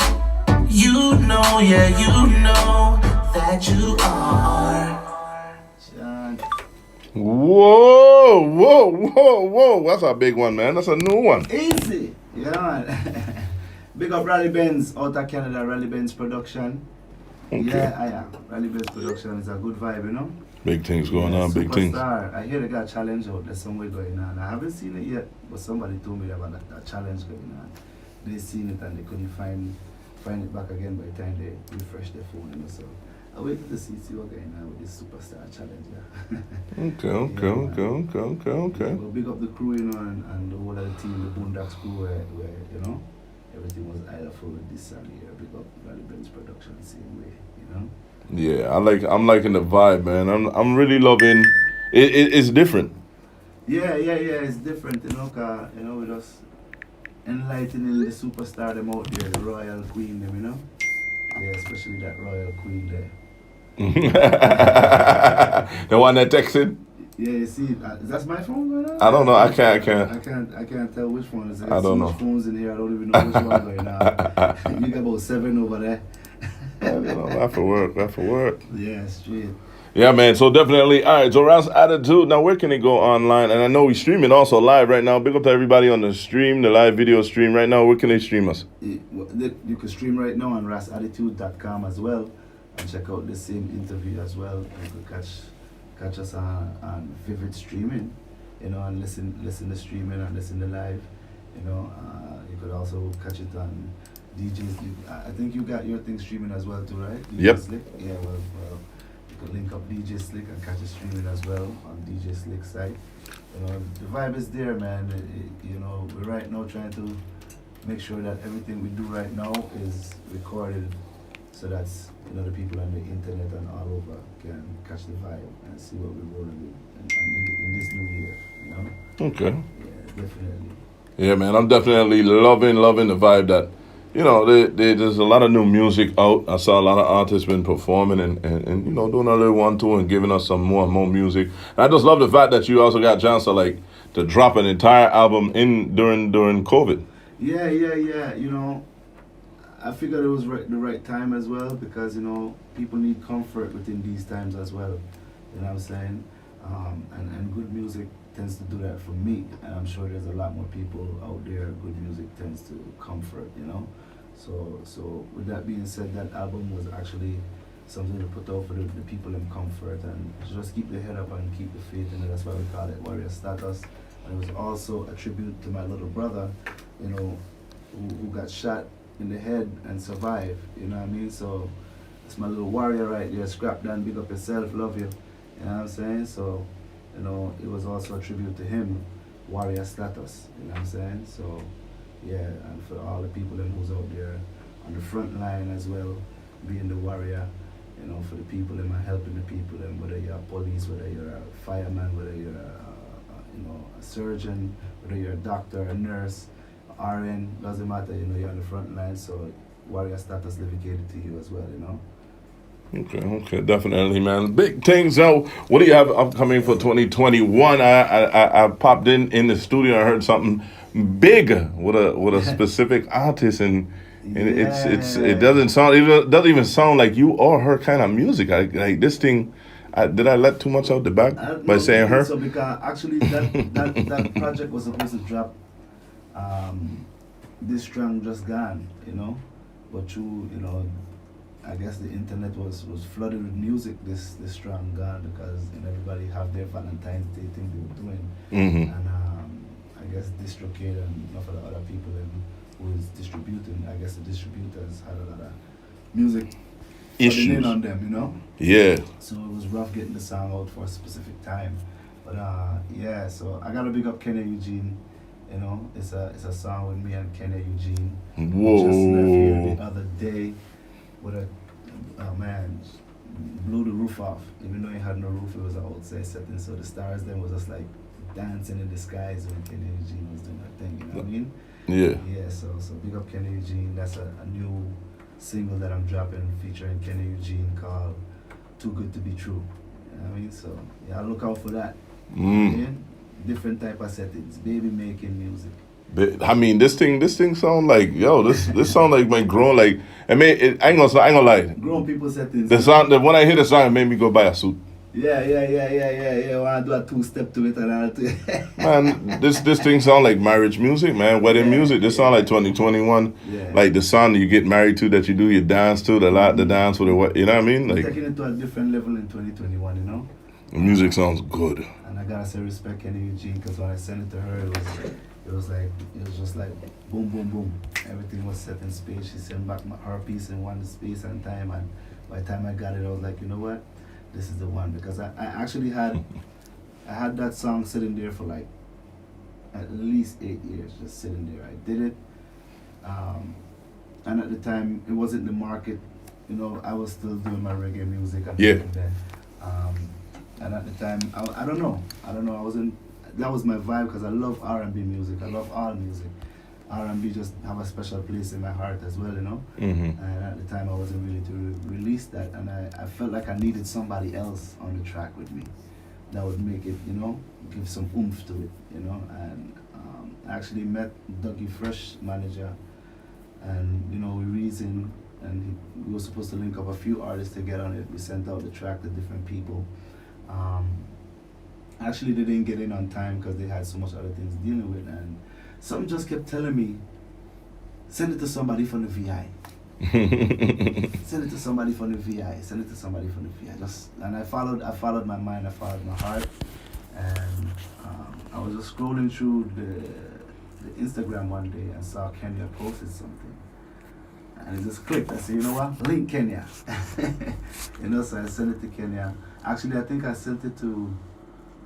You know, yeah, you know that you are. Whoa, whoa, whoa, whoa. That's a big one, man. That's a new one. Easy. Yeah, man. Big up Rally Benz out of Canada, Rally Benz production. Okay. Yeah, I am. Rally Benz production is a good vibe, you know? Big things going on, big things. Superstar. I hear they got a challenge out there somewhere going on. I haven't seen it yet, but somebody told me about that challenge going on. They seen it and they couldn't find it back again by the time they refresh their phone, you know, so I waited to see what's going on with this superstar challenge, yeah. Okay. Well, big up the crew, you know, and the whole of the team, the Boondocks crew, where you know, everything was either full with this and here. Big up Rally Benz production, same way, you know. Yeah, I'm liking the vibe, man. I'm really loving it. It's different. Yeah, it's different, you know, 'cause, you know, we just enlightening the superstar them out there, the royal queen them, you know. Yeah, especially that royal queen there. The one that texted. Yeah, you see, that's my phone going on? I don't know. I can't. I can't tell which one is it. I don't know. Phones in here. I don't even know which one going on. You got about 7 over there. That for work. Yeah, straight. Yeah, man. So definitely. All right. So Ras Attitude. Now, where can it go online? And I know we're streaming also live right now. Big up to everybody on the stream, the live video stream right now. Where can they stream us? You can stream right now on rasattitude.com as well, and check out the same interview as well. You can catch us on Vivid Streaming, you know, and listen to streaming and listen to live. You know, you could also catch it on DJs. I think you got your thing streaming as well too, right? DJ Yep. Slick? Yeah, well, you could link up DJ Slick and catch it streaming as well on DJ Slick's site. You know, the vibe is there, man. You know, we're right now trying to make sure that everything we do right now is recorded, so that, you know, the people on the internet and all over can catch the vibe and see what we're rolling with in this new year, you know? Okay. Yeah, definitely. Yeah, man. I'm definitely loving the vibe that, you know, there's a lot of new music out. I saw a lot of artists been performing and you know, doing a little 1-2 and giving us some more and more music. And I just love the fact that you also got a chance to drop an entire album during COVID. Yeah. You know, I figured it was the right time as well, because, you know, people need comfort within these times as well. You know what I'm saying? And good music tends to do that for me, and I'm sure there's a lot more people out there. Good music tends to comfort, you know. So with that being said, that album was actually something to put out for the people in comfort, and just keep their head up and keep the faith in it. That's why we call it Warrior Status. And it was also a tribute to my little brother, you know, who got shot in the head and survived, you know what I mean? So it's my little warrior right there. Scrap down, big up yourself, love you. You know what I'm saying? So, you know, it was also a tribute to him, Warrior Status, you know what I'm saying? So, yeah, and for all the people who's out there on the front line as well, being the warrior, you know, for the people and helping the people, and whether you're a police, whether you're a fireman, whether you're a you know, a surgeon, whether you're a doctor, a nurse, RN, doesn't matter, you know, you're on the front line, so warrior status levicated to you as well, you know. Okay, definitely, man. Big things. So, what do you have upcoming for 2021? I popped in the studio and heard something big with a specific artist, and it doesn't even sound like you or her kind of music. Like this thing. Did I let too much out the back by saying her? So because actually that project was supposed to drop this strong just gone, you know, but through, you know, I guess the internet was flooded with music this strong gone because, you know, everybody have their Valentine's Day thing they were doing, and I guess DistroKid and enough of the other people who was distributing, I guess the distributors had a lot of music Issues in on them, you know. Yeah. So it was rough getting the song out for a specific time, but yeah. So I gotta big up Kenya Eugene. You know, it's a song with me and Kenya Eugene. Whoa. Just left here the other day with a man blew the roof off. Even though it had no roof, it was an outside setting. So the stars then was just like dancing in the skies when Kenya Eugene was doing that thing. You know what I mean? Yeah. Yeah. So big up Kenya Eugene. That's a new single that I'm dropping featuring Kenya Eugene called "Too Good to Be True." You know what I mean? So yeah, look out for that. Yeah? Different type of settings, baby making music. I mean, this thing sound like, yo, this sound like my grown, like, I mean, I ain't gonna lie. Grown people settings. The song, when I hear the song, it made me go buy a suit. Yeah. Wanna do a 2-step to it and all too. Man, this thing sound like marriage music, man. Wedding music. This sound like 2021. Yeah. Like the song that you get married to, that you do your dance to, the dance with the, you know what I mean? Like taking it to a different level in 2021, you know. The music sounds good. And I gotta say respect Kenya Eugene because when I sent it to her, it was just like boom, boom, boom. Everything was set in space. She sent back her piece in one space and time, and by the time I got it, I was like, you know what, this is the one, because I actually had that song sitting there for like at least 8 years, just sitting there. I did it, and at the time it wasn't the market, you know. I was still doing my reggae music and then. And at the time, I don't know. I wasn't. That was my vibe because I love R&B music. I love all music. R&B just have a special place in my heart as well, you know. And at the time, I wasn't really to release that, and I felt like I needed somebody else on the track with me that would make it, you know, give some oomph to it, you know. And I actually met Dougie Fresh, manager, and you know, we reasoned, and we were supposed to link up a few artists to get on it. We sent out the track to different people. Actually, they didn't get in on time because they had so much other things dealing with, and something just kept telling me, send it to somebody from the VI. Send it to somebody from the VI. Send it to somebody from the VI. And I followed my mind. I followed my heart, and I was just scrolling through the Instagram one day and saw Kenya posted something. And it just clicked. I said, you know what? Link Kenya. You know, so I sent it to Kenya. Actually, I think I sent it to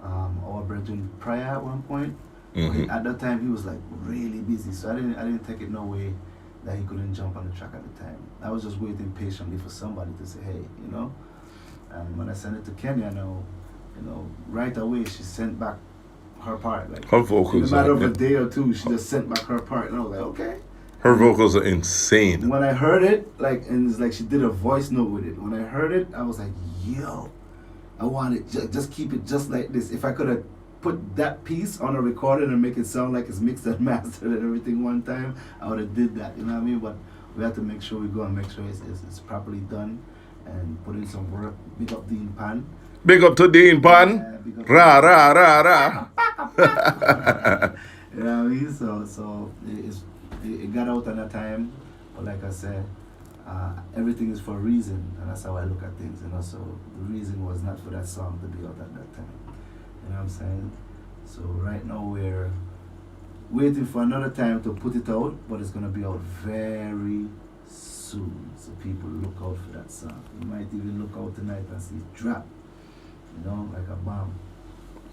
our brethren Prior at one point. At that time, he was like really busy, so I didn't take it no way that he couldn't jump on the track at the time. I was just waiting patiently for somebody to say, hey, you know. And when I sent it to Kenya, now, you know, right away she sent back her part. Like her vocals. In a matter of a day or two, she just sent back her part, and I was like, okay. Her vocals are insane. When I heard it, like, and it's like she did a voice note with it. When I heard it, I was like, yo, I want it, just keep it just like this. If I could have put that piece on a recording and make it sound like it's mixed and mastered and everything one time, I would have did that, you know what I mean? But we have to make sure we go and make sure it's properly done and put in some work. Big up Dean Pan. Big up to Dean Pan. Ra, ra, ra, ra. You know what I mean? So it got out at that time, but like I said, everything is for a reason, and that's how I look at things, you know. So the reason was not for that song to be out at that time. You know what I'm saying? So right now we're waiting for another time to put it out, but it's gonna be out very soon. So people look out for that song. You might even look out tonight and see it drop. You know, like a bomb.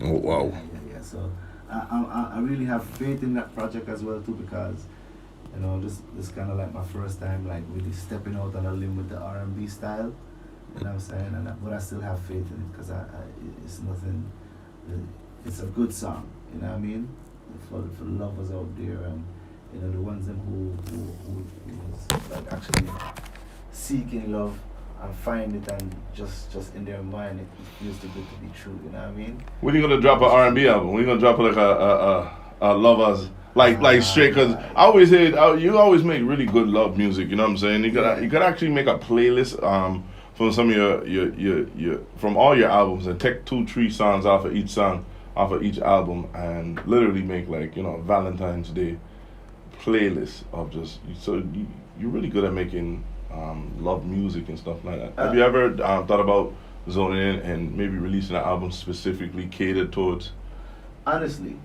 Oh wow. Yeah. So I really have faith in that project as well too, because you know, this kind of like my first time like really stepping out on a limb with the R&B style. You know what I'm saying? But I still have faith in it because it's nothing. It's a good song. You know what I mean? For the lovers out there, and you know the ones them who is like actually seeking love and find it, and just in their mind it feels too good to be true. You know what I mean? When are you gonna drop an R&B album? When are you gonna drop like a lovers like straight? Cause I always hear you always make really good love music. You know what I'm saying? You could actually make a playlist from some of your from all your albums and take 2-3 songs off of each album and literally make like, you know, Valentine's Day playlist of just you're really good at making love music and stuff like that. Have you ever thought about zoning in and maybe releasing an album specifically catered towards? Honestly,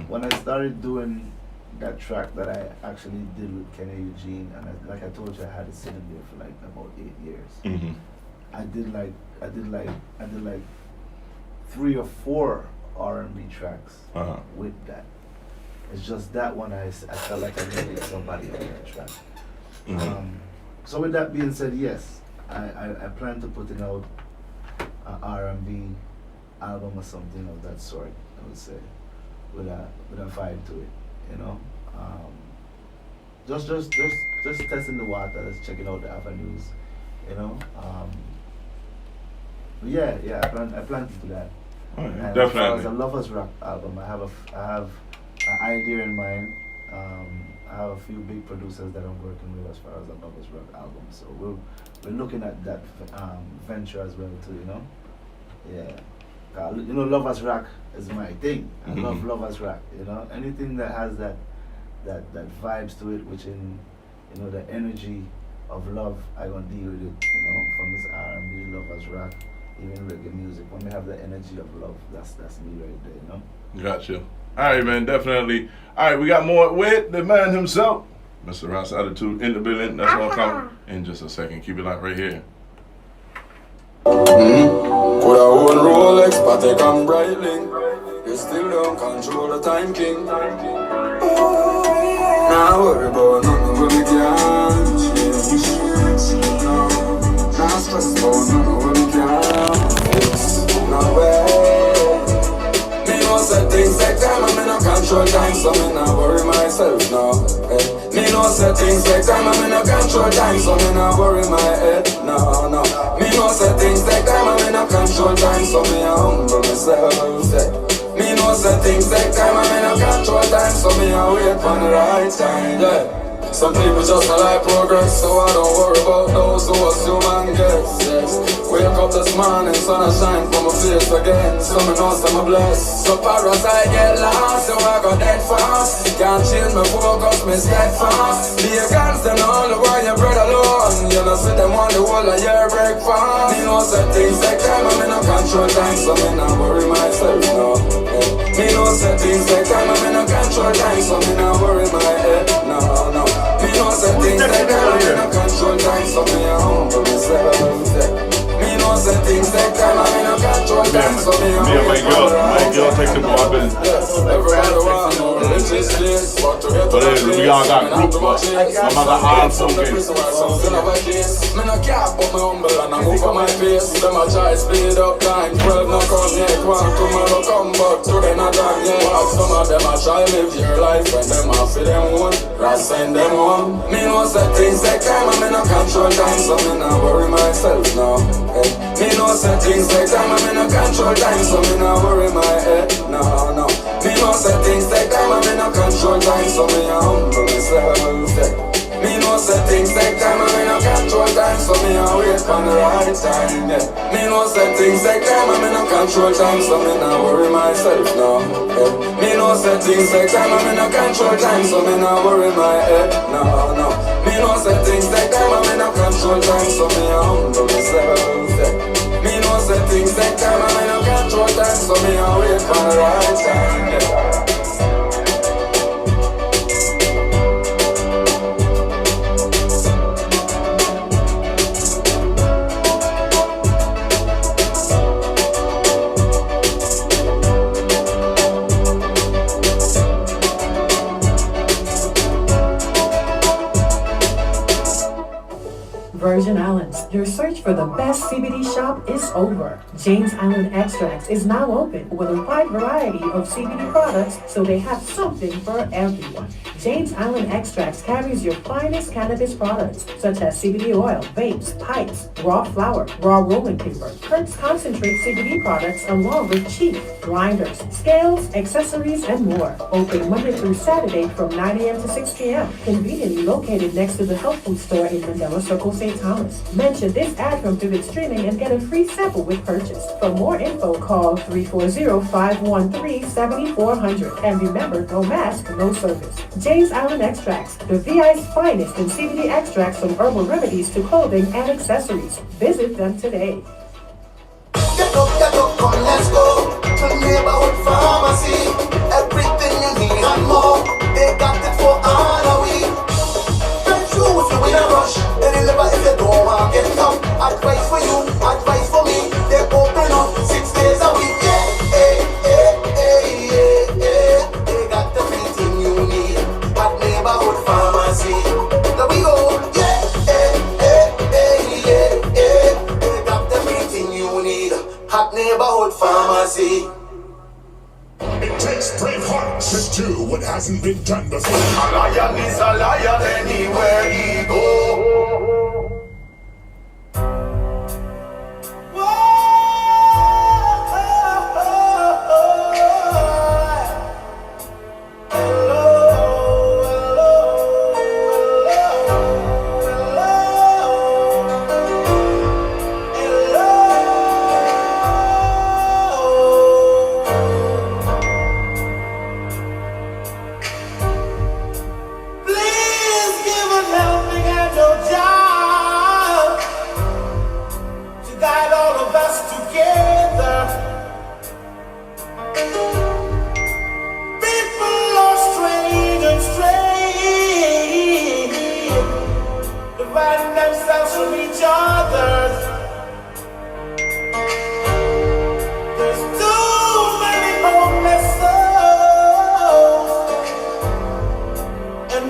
when I started doing that track that I actually did with Kenny Eugene, and like I told you, I had it sitting there for like about 8 years. I did like 3 or 4 R&B tracks with that. It's just that one I felt like I needed somebody on that track. So with that being said, yes, I plan to putting out an R&B album or something of that sort, I would say, with a vibe to it, you know. Just testing the water, just checking out the avenues, you know. But yeah, I plan to do that. And Definitely. as far as a Lovers Rock album, I have an idea in mind. I have a few big producers that I'm working with as far as a Lovers Rock album. So we're looking at that venture as well too, you know. Yeah, you know, Lovers Rock is my thing. I love Lovers Rock. You know, anything that has that vibes to it, which in, you know, the energy of love, I gonna deal with it. You know, from this R&B, Lovers Rock, even reggae music. When we have the energy of love, that's me right there. You know. Gotcha. All right, man, definitely. All right, we got more with the man himself, Mr. Ross Attitude in the building. That's all coming in just a second. Keep it locked right here. Could I own Rolex, Patek and Breitling? You still don't control the time, king. Now worry about nothing when we can't change. Now stress about nothing when we can't fix. No way. Me know say things take time and me no control time, so me not worry myself now. Me know say things take time and me no control time, so me not worry my head. No. Me know say things take time and me no control time, so me a humble myself. Me know say things take time and me no control time, so me a wait for the right time. Yeah. Some people just don't like progress, so I don't worry about those who assume and guess. Yes. Wake up this morning, sun a shine from my face again. So me know some are blessed. So far as I get lost, so I go dead fast. Can't change my focus, me steadfast. Be against them all the while your bread alone. You know see them on the whole of your breakfast. Me know say things take time and me no control time, so me not worry myself no. Me know say things take time and me no control time, so me not worry my head. No. Me know say things take time and me no control time, so me a humble myself. Me know say things take time and me no control time, so me a my girl takes it more than. Everybody want to know richest place, but to get to the place, we all got group, no matter how something. Me no care, but me humble and I move on my face. Them a try speed up time, 12 no come yet. One tomorrow come, but today not done yet. Some of them a try live your life when them a feel them one, rather send them home. Me know say things take time and me no control time, so me not worry myself now. Me know say things take time and me no control time, so me not worry my head. No. Me know say things take time and me no control time, so me a humble myself. Me know say things take time and me no control time, so me a wait for the right time. Yeah. Me know say things take time and me no control time, so me not worry myself now. Me know say things take time and me no control time, so me not worry my head. No. Me know say things take time and me no control time, so me a humble myself. Me know say things take time and me no control time, so me a wait for the right time. Yeah. Virgin Islands, Your search for the best CBD shop is over. James Island Extracts is now open with a wide variety of CBD products, so they have something for everyone. James Island Extracts carries your finest cannabis products, such as CBD oil, vapes, pipes, raw flower, raw rolling paper, Kirk's concentrate CBD products, along with cheap grinders, scales, accessories, and more. Open Monday through Saturday from 9 a.m. to 6 p.m. Conveniently located next to the health food store in Mandela Circle, St. Thomas. Mention this ad from Vivid Streaming and get a free sample with purchase. For more info, call 340-513-7400. And remember, no mask, no service. James Island Extracts, the VI's finest in CBD extracts from herbal remedies to clothing and accessories. Visit them today. Get up, come, let's go to neighborhood pharmacy. Everything you need and more, they got it for all a week. Get through if you in a rush, they deliver if you don't want get up. Advice for you, advice for me. They open up 6 days a week. They got everything you need at neighborhood pharmacy. There we go. They got everything you need at neighborhood pharmacy. It takes brave hearts to do what hasn't been done before. A lion is a lion anywhere he go.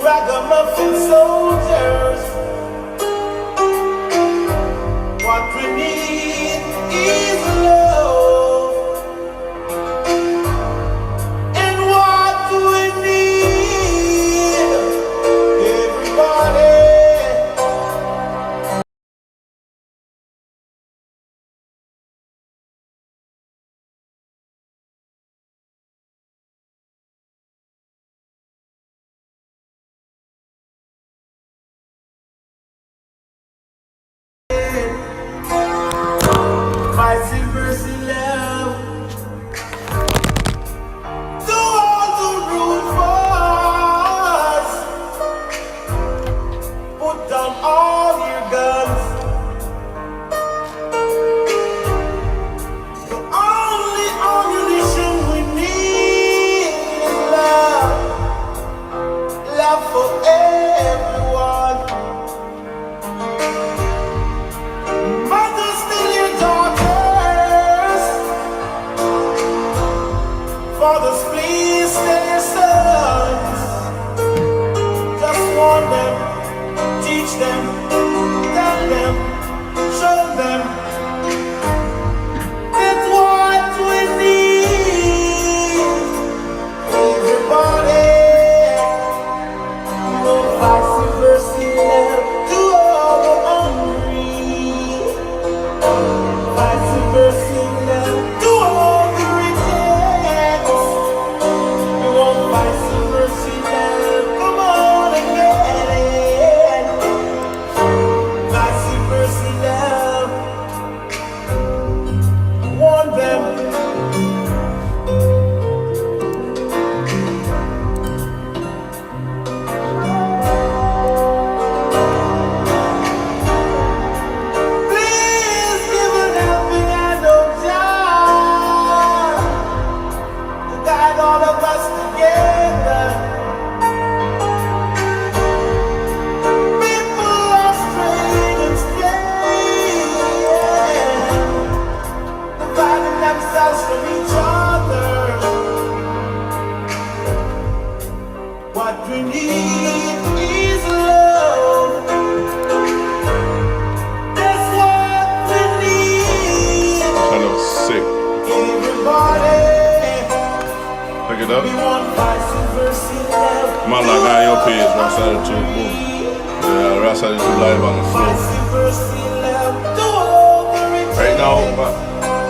Ragamuffin soldiers. What we need is love. And what we need, everybody. Mercy, mercy, love. Do all the rude for us. Put down all your guns. The only ammunition we need is love. Love for everyone. Mothers, still your daughters. Fathers, please stay your sons. Just warn them, teach them, tell them, show them. That's what we need. Everybody, no vice versa, to all the hungry. Vice versa, to all the rejects. We want vice versa, come on and get it. Vice versa, warn them. Please give an helping hand, oh Jah, to guide all of us together. People are straying and straying, dividing themselves from each other. What we need is love. That's what Come on, like on your page, Ras Attitude, boom. Yeah, Ras Attitude live on the floor. Right now,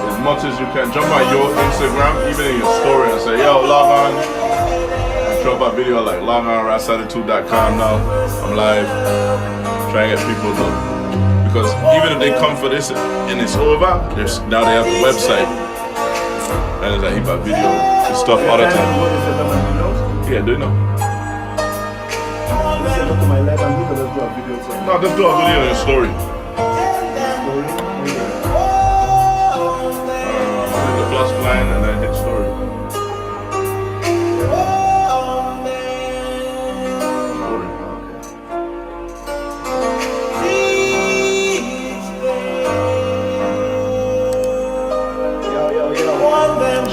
as much as you can, jump on your Instagram, even in your story, and say, yo, log on. Drop a video like log on rasattitude.com now. I'm live. Trying to get people to, because even if they come for this and it's over, now they have the website. And there's a heap of video and stuff all the time. Yeah, do you know? No, just do a video in your story. Hit the plus line and then hit story.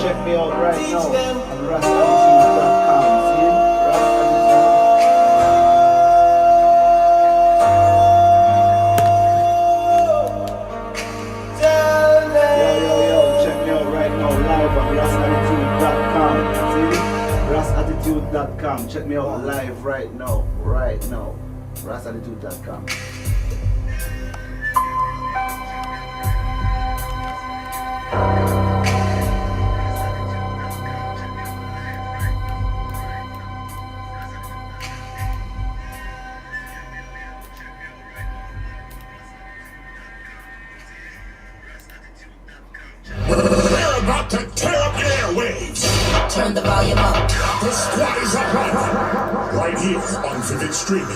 Check me out right now on rasattitude.com. See? Yo, check me out right now live on rasattitude.com. See? Rasattitude.com. Check me out live right now. Rasattitude.com. We're about to tear up the airwaves. Turn the volume up. The squad is up right here on Vivid Streaming.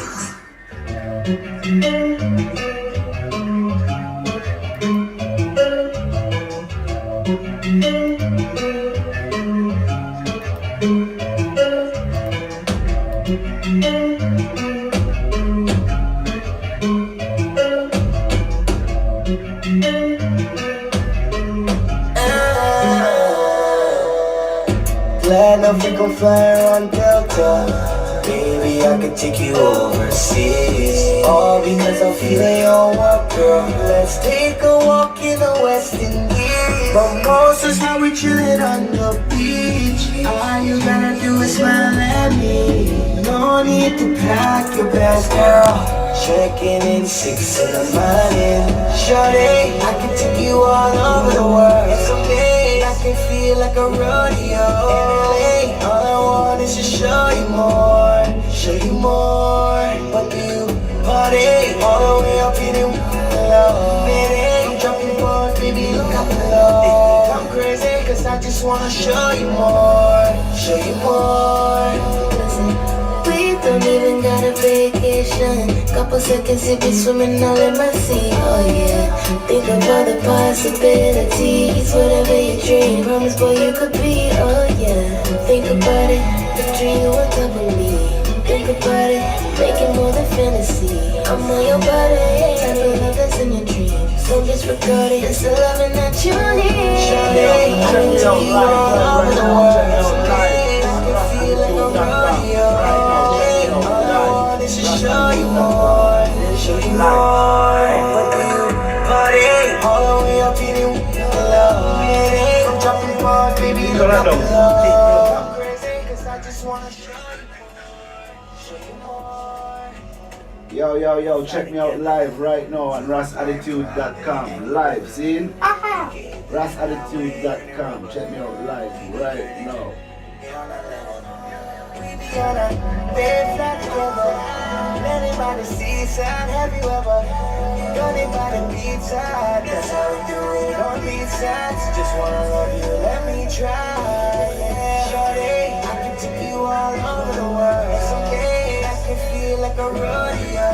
Glad enough we gon' fly around Delta. Baby, I could take you overseas. All because I'm feeling your walk, girl. Let's take a walk in the West Indies. But most is how we chillin' on the beach. All you gotta do is smile at me. No need to pack your bags, girl. Checking in 6 in the morning. Shorty, I can take you all over the world. It's okay, I can feel like a rodeo. All I want is to show you more. But do you party all the way up in the window? Baby, I'm dropping balls, baby, look up below. I'm crazy, cause I just wanna show you more. Listen, we don't even got a vacation. Couple seconds, you be swimming all in my sea. Oh yeah, think about the possibilities. Whatever you dream, promise boy you could be. Oh yeah, think about it, the dream you on top of me. Think about it, make it more than fantasy. I'm on your body, type of love that's in your dreams. Don't disregard it, it's the loving that you need. Shawty, I can take you all over the world. I can feel like a rodeo. All I want is to show you more. But do you party all the way up in the window? I'm dropping bars, baby, look up below. I'm crazy, cause I just wanna show you. Yo, check me out live right now on rasattitude.com. Live, see? Rasattitude.com. Check me out live right now. Bed flat together, landing by the seaside. Have you ever done it by the beachside? That's how we do it on beach sides. Just wanna love you, let me try. Yeah, shorty, I can take you all over the world. It's okay, I can feel like a rodeo.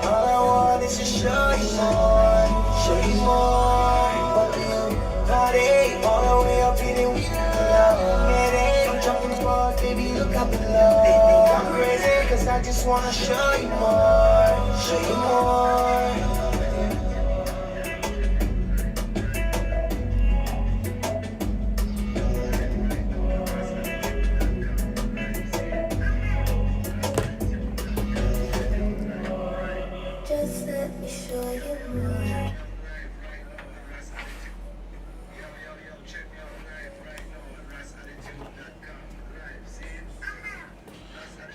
All I want is to show you more. But you party all the way up in the window. I'm jumping bars, baby, look up below. I'm crazy, cause I just wanna show you more. Just let me show you more.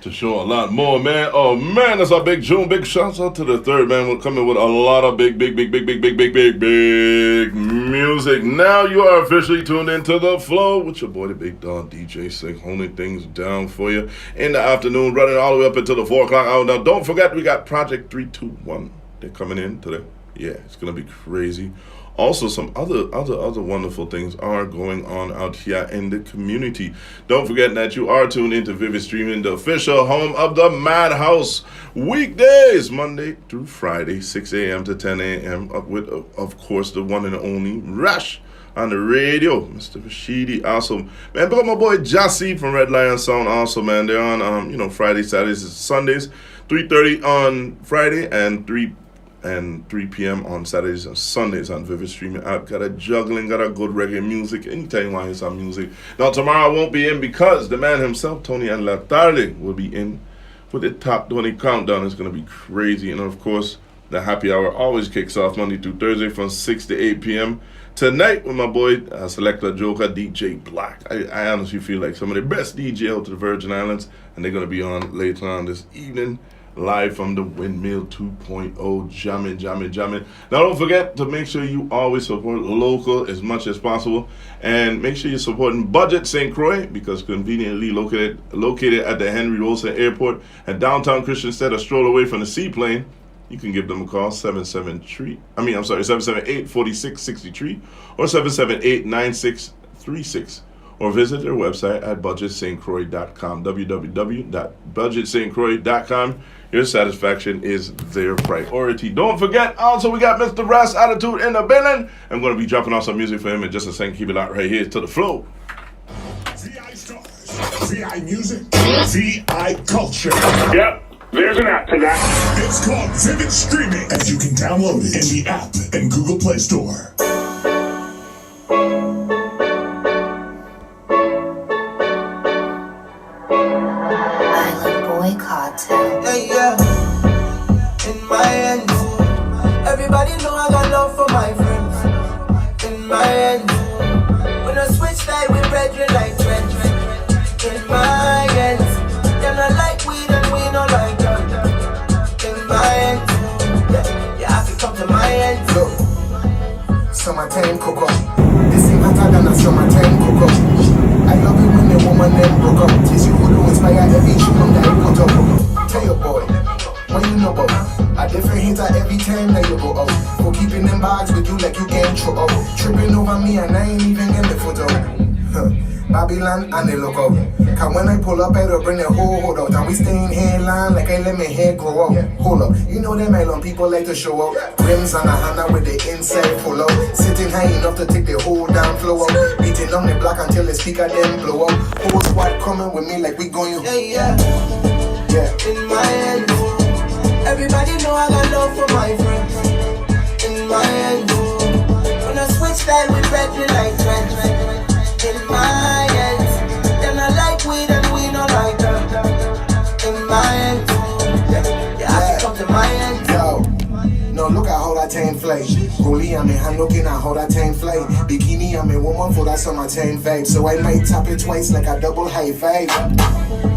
to show a lot more, man. Oh man, that's our big June. Big shouts out to the third man. We're coming with a lot of big music. Now you are officially tuned into the flow with your boy, the big dog DJ Slick, holding things down for you in the afternoon, running all the way up until the 4 o'clock hour. Now don't forget, we got Project 321. They're coming in today. Yeah, it's gonna be crazy. Also, some other wonderful things are going on out here in the community. Don't forget that you are tuned into Vivid Streaming, the official home of the Madhouse. Weekdays, Monday through Friday, 6 a.m. to 10 a.m. Up with, of course, the one and only Rush on the radio, Mr. Rashidi. Also, man, pick up my boy Jassy from Red Lion Sound. Also, man, they're on Friday, Saturdays, and Sundays, 3:30 on Friday and 3 p.m. on Saturdays and Sundays on Vivid Streaming app. Got a juggling, got a good reggae music. Anytime you want to hear some music. Now, tomorrow I won't be in because the man himself, Tony and La Tarde, will be in with the top 20 countdown. It's going to be crazy. And, of course, the happy hour always kicks off Monday through Thursday from 6 to 8 p.m. Tonight with my boy, Selector Joker, DJ Black. I honestly feel like some of the best DJ out to the Virgin Islands, and they're going to be on later on this evening. Live from the Windmill 2.0, jamming. Now don't forget to make sure you always support local as much as possible, and make sure you're supporting Budget St. Croix, because conveniently located at the Henry Wilson Airport and downtown Christiansted, a stroll away from the seaplane. You can give them a call, 778-4663 or 778-9636. Or visit their website at budgetstcroix.com, www.budgetstcroix.com. Your satisfaction is their priority. Don't forget, also, we got Mr. Ras Attitude in the building. I'm going to be dropping off some music for him in just a second. Keep it out right here to the flow. VI stars, VI music, VI culture. Yep, there's an app to that. It's called Vivid Streaming, and you can download it in the app and Google Play Store. Hey, yeah. In my hands, everybody know I got love for my friends. In my hands, when I switch side with brethren like trends. In my hands, they're not like weed and we not like them. In my hands, you have to come to my hands. Look, summertime cocoa. This ain't hotter than a summertime cocoa. I love it when the woman then broke up. Teach you who to inspire every tune that I put up. Tell your boy, what you know about? A different hater every time that you go out. For keeping them bags with you like you getting thrown out. Tripping over me and I ain't even in the photo. Babylon and they look out. Cause when I pull up, I don't bring the whole hold out. And we staying here in line like I let my hair grow out. Hold up, you know them island people like to show out. Rims and a hand with the inside full out. Sitting high enough to take the whole damn flow out. Beating on the block until the speaker then blow out. Whole squad coming with me like we going. Yeah. In my hands, everybody know I got love for my friends. In my hands, when I switch style with brethren like trends. In my hands, they're not like weed and we not like them. In my hands, you have to come to my hands. Yo, no, look at how that time fly. Holy, I'm hand looking at how that time fly. Bikini, I'm a woman for that summertime vibe. So I might tap it twice like a double high five.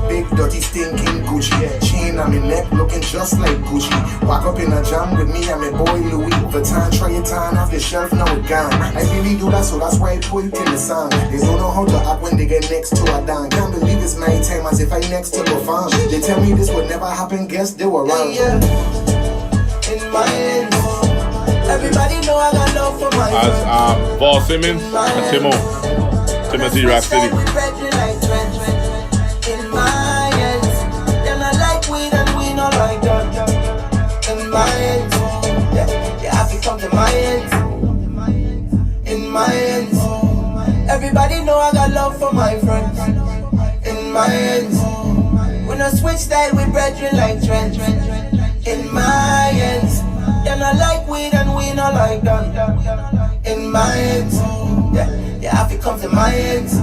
Big dirty stinking Gucci. Chain on my neck looking just like Gucci. Walk up in a jam with me and my boy Louis Vuitton. Try it on off the shelf, now it gone. I really do that, so that's why I put it in the song. They don't know how to act when they get next to a dime. Can't believe it's my time as if I next to perform. They tell me this would never happen, guess they were wrong. In my hands, everybody know I got love for my friends. As Paul Simmons and Timothy Rhapsody. In my hands, they're not like weed and we not like them. In my hands, you have to come to my hands. In my hands, everybody know I got love for my friends. In my hands, when I switch style with brethren like trends. In my hands, they're not like weed and we not like them. In my hands, you have to come to my hands.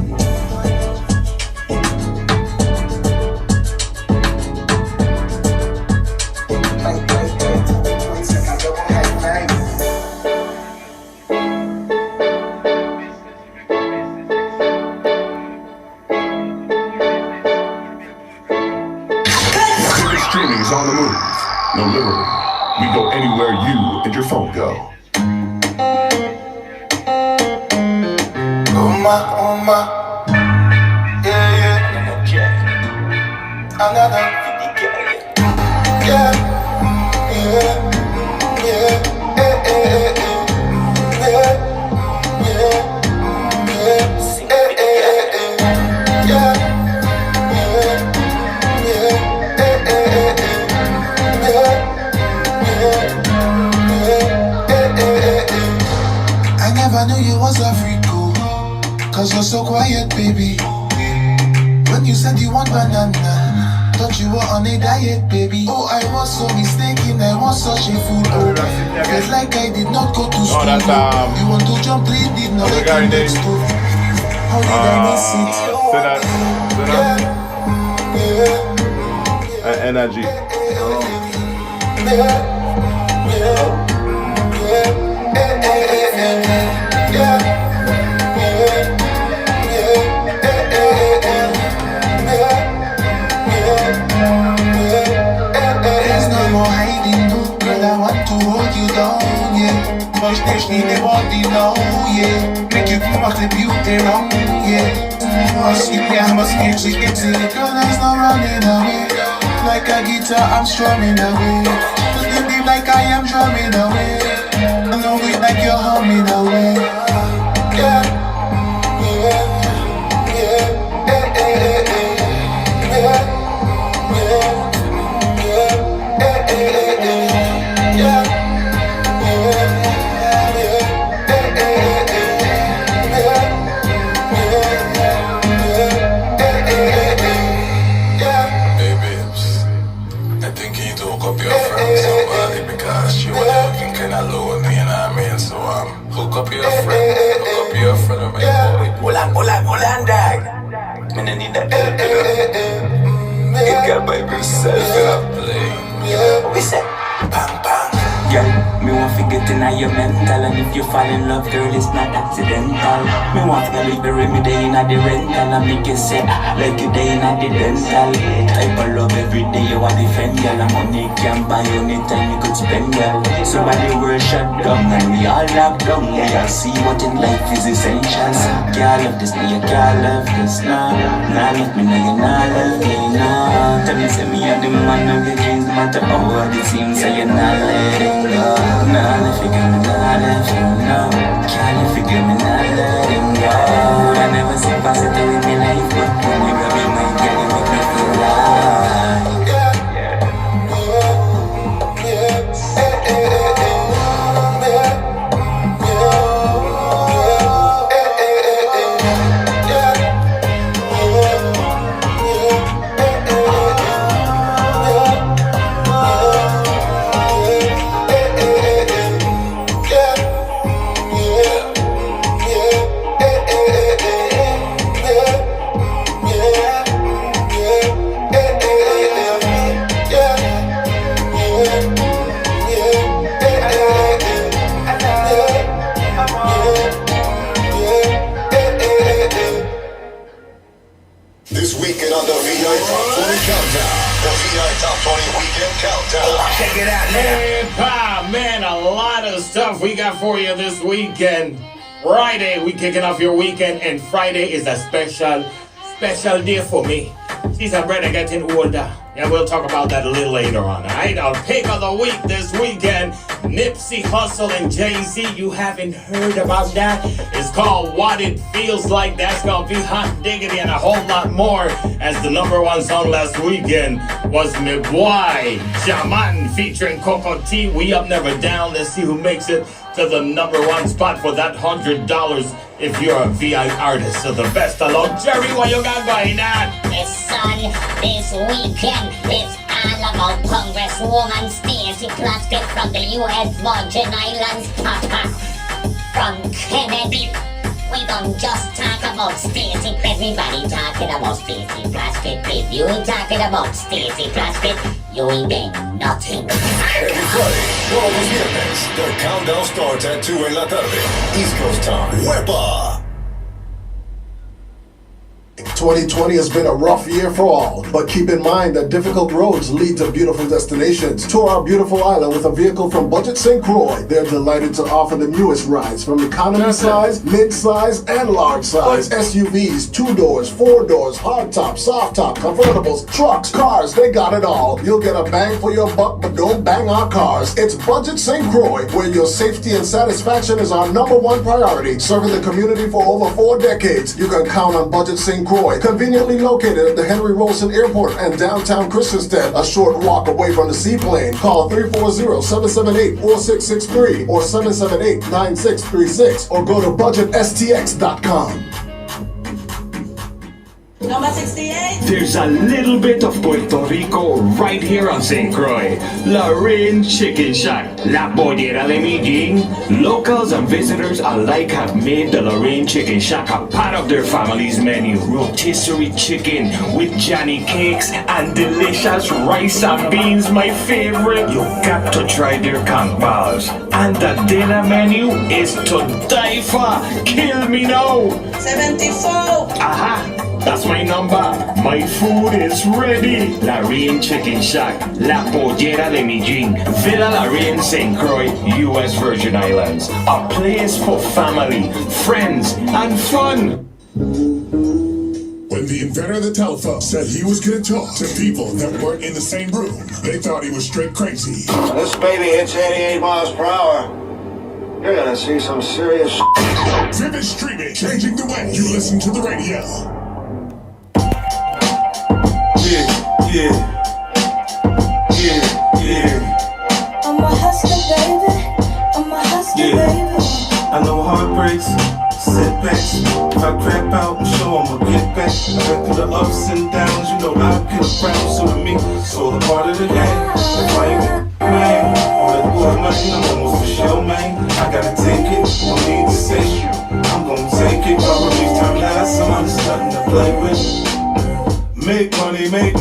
Streaming's on the move. No, literally. We go anywhere you and your phone go. Oh my, yeah. Another, yeah. I never knew you was a freak, oh, cause you're so quiet, baby. When you said you want banana, thought you were on a diet, baby. Oh, I was so mistaken, I was such a fool. Oh, felt like I did not go to school. that's, you want to jump 3, did not let you next to. How did I miss it? Energy. There's no more hiding, no, girl, I want to hold you down, yeah. But there's need a body now, yeah. Make you come out the beauty wrong, yeah. Must keep me, must keep it, girl, there's no running away. Like a guitar, I'm strumming away. Just leave like I am drumming away. I know it like you're humming away. Yeah. Hook up your friend of mine, boy. Hold on, dog. Man, I need that help, you know. You got by yourself, you know. Play. What we say? Bang, bang. Girl, me want to get in your mental. And if you fall in love, girl, it's not accidental. Me want to leave the remedy in the rental. And make you say, like you day in the dental. Type of love every day you want to defend, girl. And money can buy anytime you could spend, girl. Somebody world shut down and we all locked down. We all see what in life is essential. Can't love this, no, you can't love this, no. Nah, love me, no, you not love me, no. Tell me, say me, I'm the man of your dreams. No matter how hard it seems, say you're not letting go. Nah, let figure me, nah, let you know. Can't you figure me, nah, letting go. I never see positive in my life, but when you grab me, my girl, you make me feel alive. This weekend on the VI Top 20 Countdown. The VI Top 20 Weekend Countdown. Check it out now. Hey, pal, man, a lot of stuff we got for you this weekend. Friday, we kicking off your weekend, and Friday is a special day for me. She's a brother getting older. Yeah, we'll talk about that a little later on, alright? Our pick of the week this weekend, Nipsey Hussle and Jay-Z. You haven't heard about that? It's called What It Feels Like. That's gonna be hot diggity and a whole lot more, as the #1 song last weekend was me boy Jaman featuring Coco T. We Up Never Down. Let's see who makes it to the #1 spot for that $100 if you're a VI artist. So the best along. Jerry, what you got going on? This son, this weekend, it's all about Congresswoman Stacey Plaskett from the U.S. Virgin Islands, Papa. From Kennedy, we don't just talk about Stacey. Everybody talking about Stacey Plaskett. If you ain't talking about Stacey Plaskett, you ain't getting nothing. Every Friday, todos los viernes, the countdown starts at 2 en la tarde. East Coast time. ¡Huepa! 2020 has been a rough year for all, but keep in mind that difficult roads lead to beautiful destinations. Tour our beautiful island with a vehicle from Budget St. Croix. They're delighted to offer the newest rides from economy size, mid-size, and large size. SUVs, 2 doors, 4 doors, hardtop, soft top, convertibles, trucks, cars, they got it all. You'll get a bang for your buck, but don't bang our cars. It's Budget St. Croix, where your safety and satisfaction is our #1 priority. Serving the community for over 4 decades, you can count on Budget St. Croix. Conveniently located at the Henry Rolson Airport and downtown Christiansted, a short walk away from the seaplane. Call 340-778-4663 or 778-9636 or go to budgetstx.com. Number 68. There's a little bit of Puerto Rico right here on St. Croix. Lorraine Chicken Shack, La Pollera de Medellín. Locals and visitors alike have made the Lorraine Chicken Shack a part of their family's menu. Rotisserie chicken with Johnny cakes and delicious rice and beans, my favorite. You got to try their conch balls. And the dinner menu is to die for. Kill me now. 74. Aha. That's my number. My food is ready. Lorraine Chicken Shack, La Pollera de Medellín, Villa Lorraine, St. Croix, U.S. Virgin Islands. A place for family, friends, and fun. When the inventor of the telephone said he was gonna talk to people that weren't in the same room, they thought he was straight crazy. When this baby hits 88 miles per hour, you're gonna see some serious shit. Vivid streaming, changing the way you listen to the radio. Yeah. I'm a hustler, baby. I'm a hustler, baby. I know heartbreaks, setbacks. If I crap out, I'm sure I'ma get back. I went through the ups and downs, you know I get around. So to me, it's all a part of the game. If I ain't man, all that boy money, I'm almost for sure, man. I gotta take it, no need to say I'm gonna take it. Always turn out, somebody's nothing to play with. Make money, make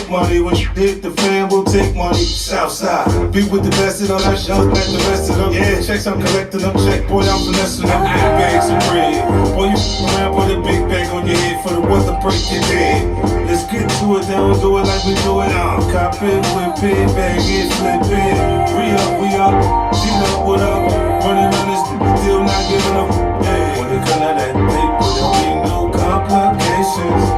money. When you hit the fan, we'll take money. Southside, be with the best of them. I jump at the rest of them. Yeah, checks I'm collecting them. Check, boy, I'm finessing them. Big bags of bread. Boy, you around with a big bag on your head for the weather break your head. Let's get to it, don't do it like we do it. Cop it, whip it, bag it, flip it. We up, G-up, what up? Running on this, still not giving up. Hey, when it come out that paper, there ain't no complications.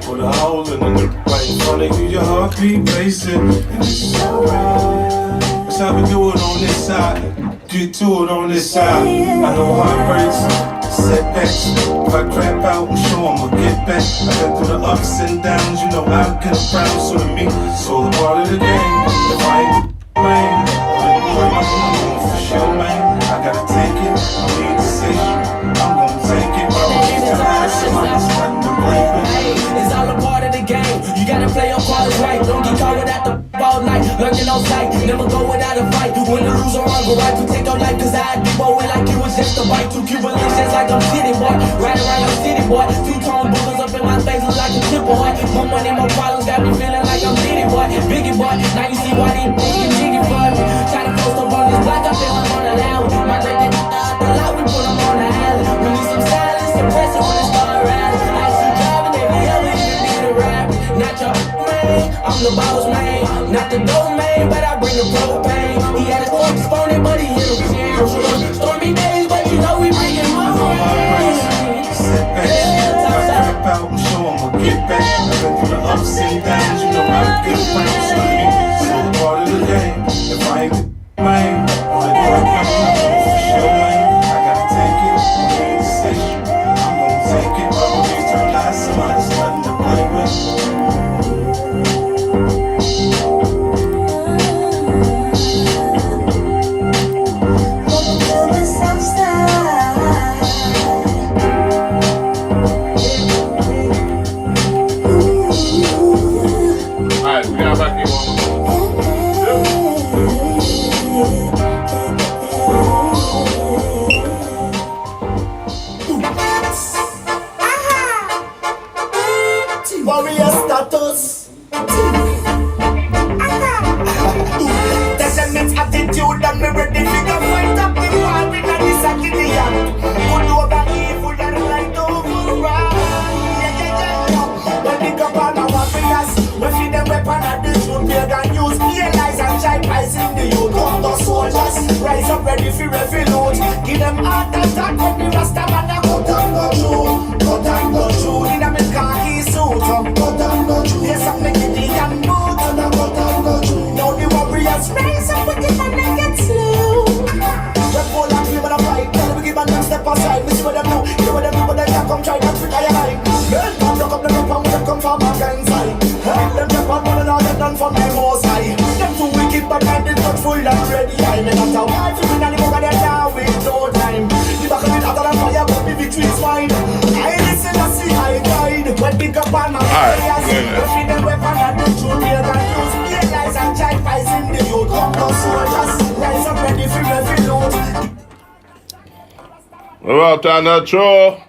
Put a hole in the right in front of you, your heartbeat racing, and it's alright. That's how we do it on this side. Get to it on this side. I know heartbreaks, setbacks. If I crap out, I'm sure I'ma get back. I got through the ups and downs, you know I get around. So to me, it's all a part of the game. If I ain't man, I'm for sure, man. I gotta take it. I need to say I'm gonna take it. It's all a part of the game. You gotta play your cards right. Don't get caught without the all night. Lurking on sight. Never go without a fight. When the rules are wrong, go right. Protect your life, cause I do it like it was just a bite. 2 Cuban links just like I'm city boy. Right around your city boy. 2-tone boogers up in my face look like a chip boy. More money, more problems, got me feeling like I'm Diddy boy. Biggie boy. Now you see why these bitches get jiggy for me. Try to post up on this block, I feel I'm on the lounge. My drink get out the lot, we put them on the alley. We need some silence, suppressor when it start rallying. Not your man, I'm the boss man. Not the dope man, but I bring the propane. He had his horse phony, but he hit him jam. Stormy days, but you know we bringing more rain. Crap out, I'm sure I'ma get back. I went through the ups and downs, you know I get around. So to me, it's all a part of the game. If I ain't man, all that boy money, I'm for sure, man. I gotta take it, I need to say I'm gonna take it. Always turn out, somebody's nothing to play with. Welcome to the sacrifice in the youth. Come the soldiers, rise up ready for revolute. Give them heart attack when the Rasta man a cut and go through. Cut and go through in a me khaki suit. Cut and go through. Yes, I'm making the young boot. Cut and go through. Now the warriors rise up with the man and get slow. Red Bull and we wanna fight. Tell them give them step aside. We see what them know. Hear what them do, but they can't come try that with I line. Girl, come look up the rip and we them come from our gang side. Them jump on one and all them done from them most high. Them too wicked but mind is not full and ready. I mean that's how I feel when I live over there now with no time. The back of it hotter than fire but the victory is mine. I listen and see I guide. When big up on my players, we feed them weapon and the true real and use realize and child pies in the youth. Come no soldiers, rise up ready for every load. What about that, Nacho?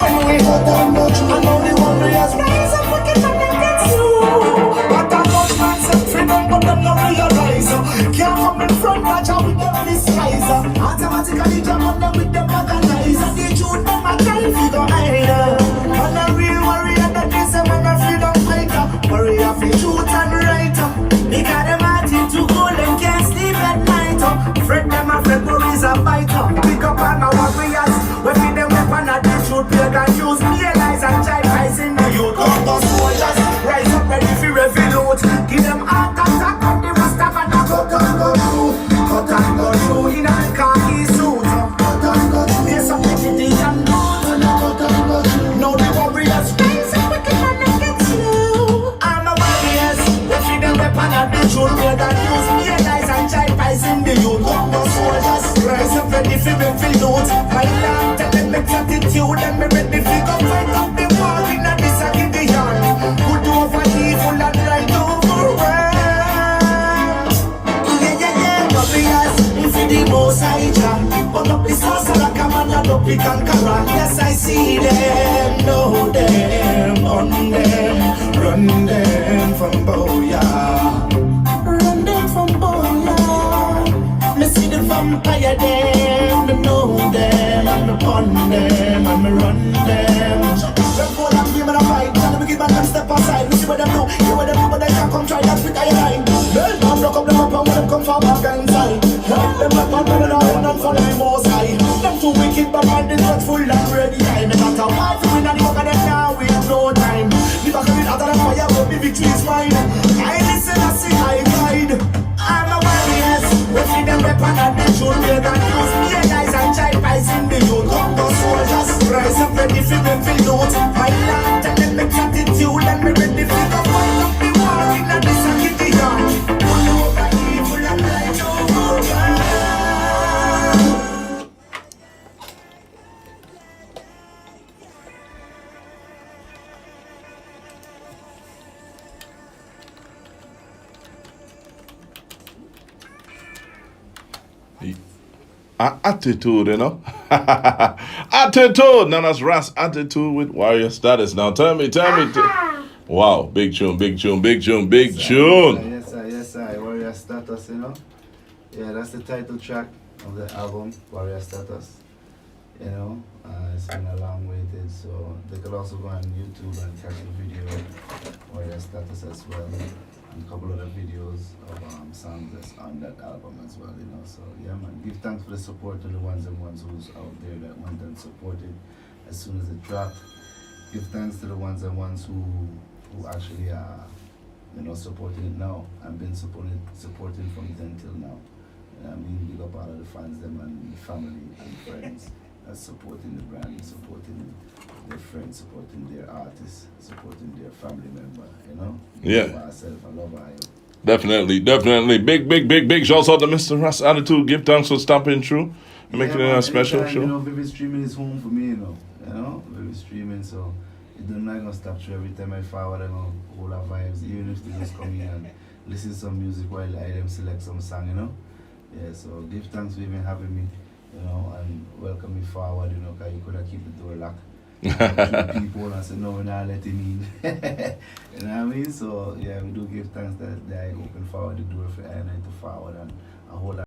When we cut down the true, I know the warriors rise up wicked and they get slow. But that much man set free them, but them not realize. Can't come in front, watch out with them disguise. Automatically jump on them with them organize. And the truth them a try figure hide. And a real warrior that is a man of freedom fighter. Warrior for truth and right. Because them heart into gold, them can't sleep at night. Fred them a fed worries a biter. Pick up on my warriors, we feed them weapon at the truth. Play and use realize and child rise in the youth. Come the soldiers, rise up ready for revolute. Give them heart attack on the Rasta man a cut and go through. Cut and go through in a khaki suit. Cut and go through. Yes, I'm making the young boot. Cut and go through. Now the warriors rise up wicked man and get slow. I'm the warriors, we feed them weapon at the truth. Play and use realize and child rise in the youth. Come the soldiers, rise up ready for revolute. My land, tell them make attitude and me ready for go fight up the war in a this and in the yard. Good over evil and right over wrong. Yeah. Warriors, if it the most I jam. But up the sauce like a man and up the conqueror. Yes, I see them, know them, on them. Run them from Boya. Run them from Boya. Me see the vampire them, me know them, and me pun them, and me run them. Red Bull and we man a fight, tell them we give them step aside. We see what them do, hear what them do, but they can't come try that with I line. Well, now look up them up and when them come from our gang side. Them up and running all and for them most high. Them too wicked but mind is not full and ready. I no matter what, we win and the work of them now with no time. The back of it hotter than fire, but the victory is mine. I listen and see I guide. I'm a warriors, we feed them weapon and the true real and use realize and child pies in the youth. Come the soldiers, rise up ready for them for loot. My land, tell them make attitude and me ready for the fight up the war in a this and in the yard. One over evil and right over wrong. Attitude, you know. Attitude. Now that's Ras Attitude with Warrior Status. Now tell me. Wow, big tune. Yes, sir. Warrior Status, you know. Yeah, that's the title track of the album, Warrior Status. You know, it's been a long waited, so they could also go on YouTube and catch the video, Warrior Status as well. And a couple other videos of songs that's on that album as well, you know. So yeah, man, give thanks for the support to the ones who's out there that went and supported as soon as it dropped. Give thanks to the ones who actually are, you know, supporting it now and been supporting from then till now. I mean, big up all of the fans, them and the family and friends that's supporting the brand, supporting their friends, supporting their artists, supporting their family member, you know? Yeah. Myself, I love I. Definitely. Big shouts out to Mr. Ras Attitude. Give thanks for stopping through and making it a special anytime, show. You know, Vivid Streaming is home for me, you know? Vivid Streaming, so they're not gonna stop through every time I forward them all our vibes, even if they just come in and listen to some music while I them select some song, you know? Yeah, so give thanks for even having me, you know, and welcome me forward, you know, because you could have keep the door locked. People and say, no, we're not letting in. You know what I mean? So, yeah, we do give thanks that I open forward the door for I to forward and a whole lot.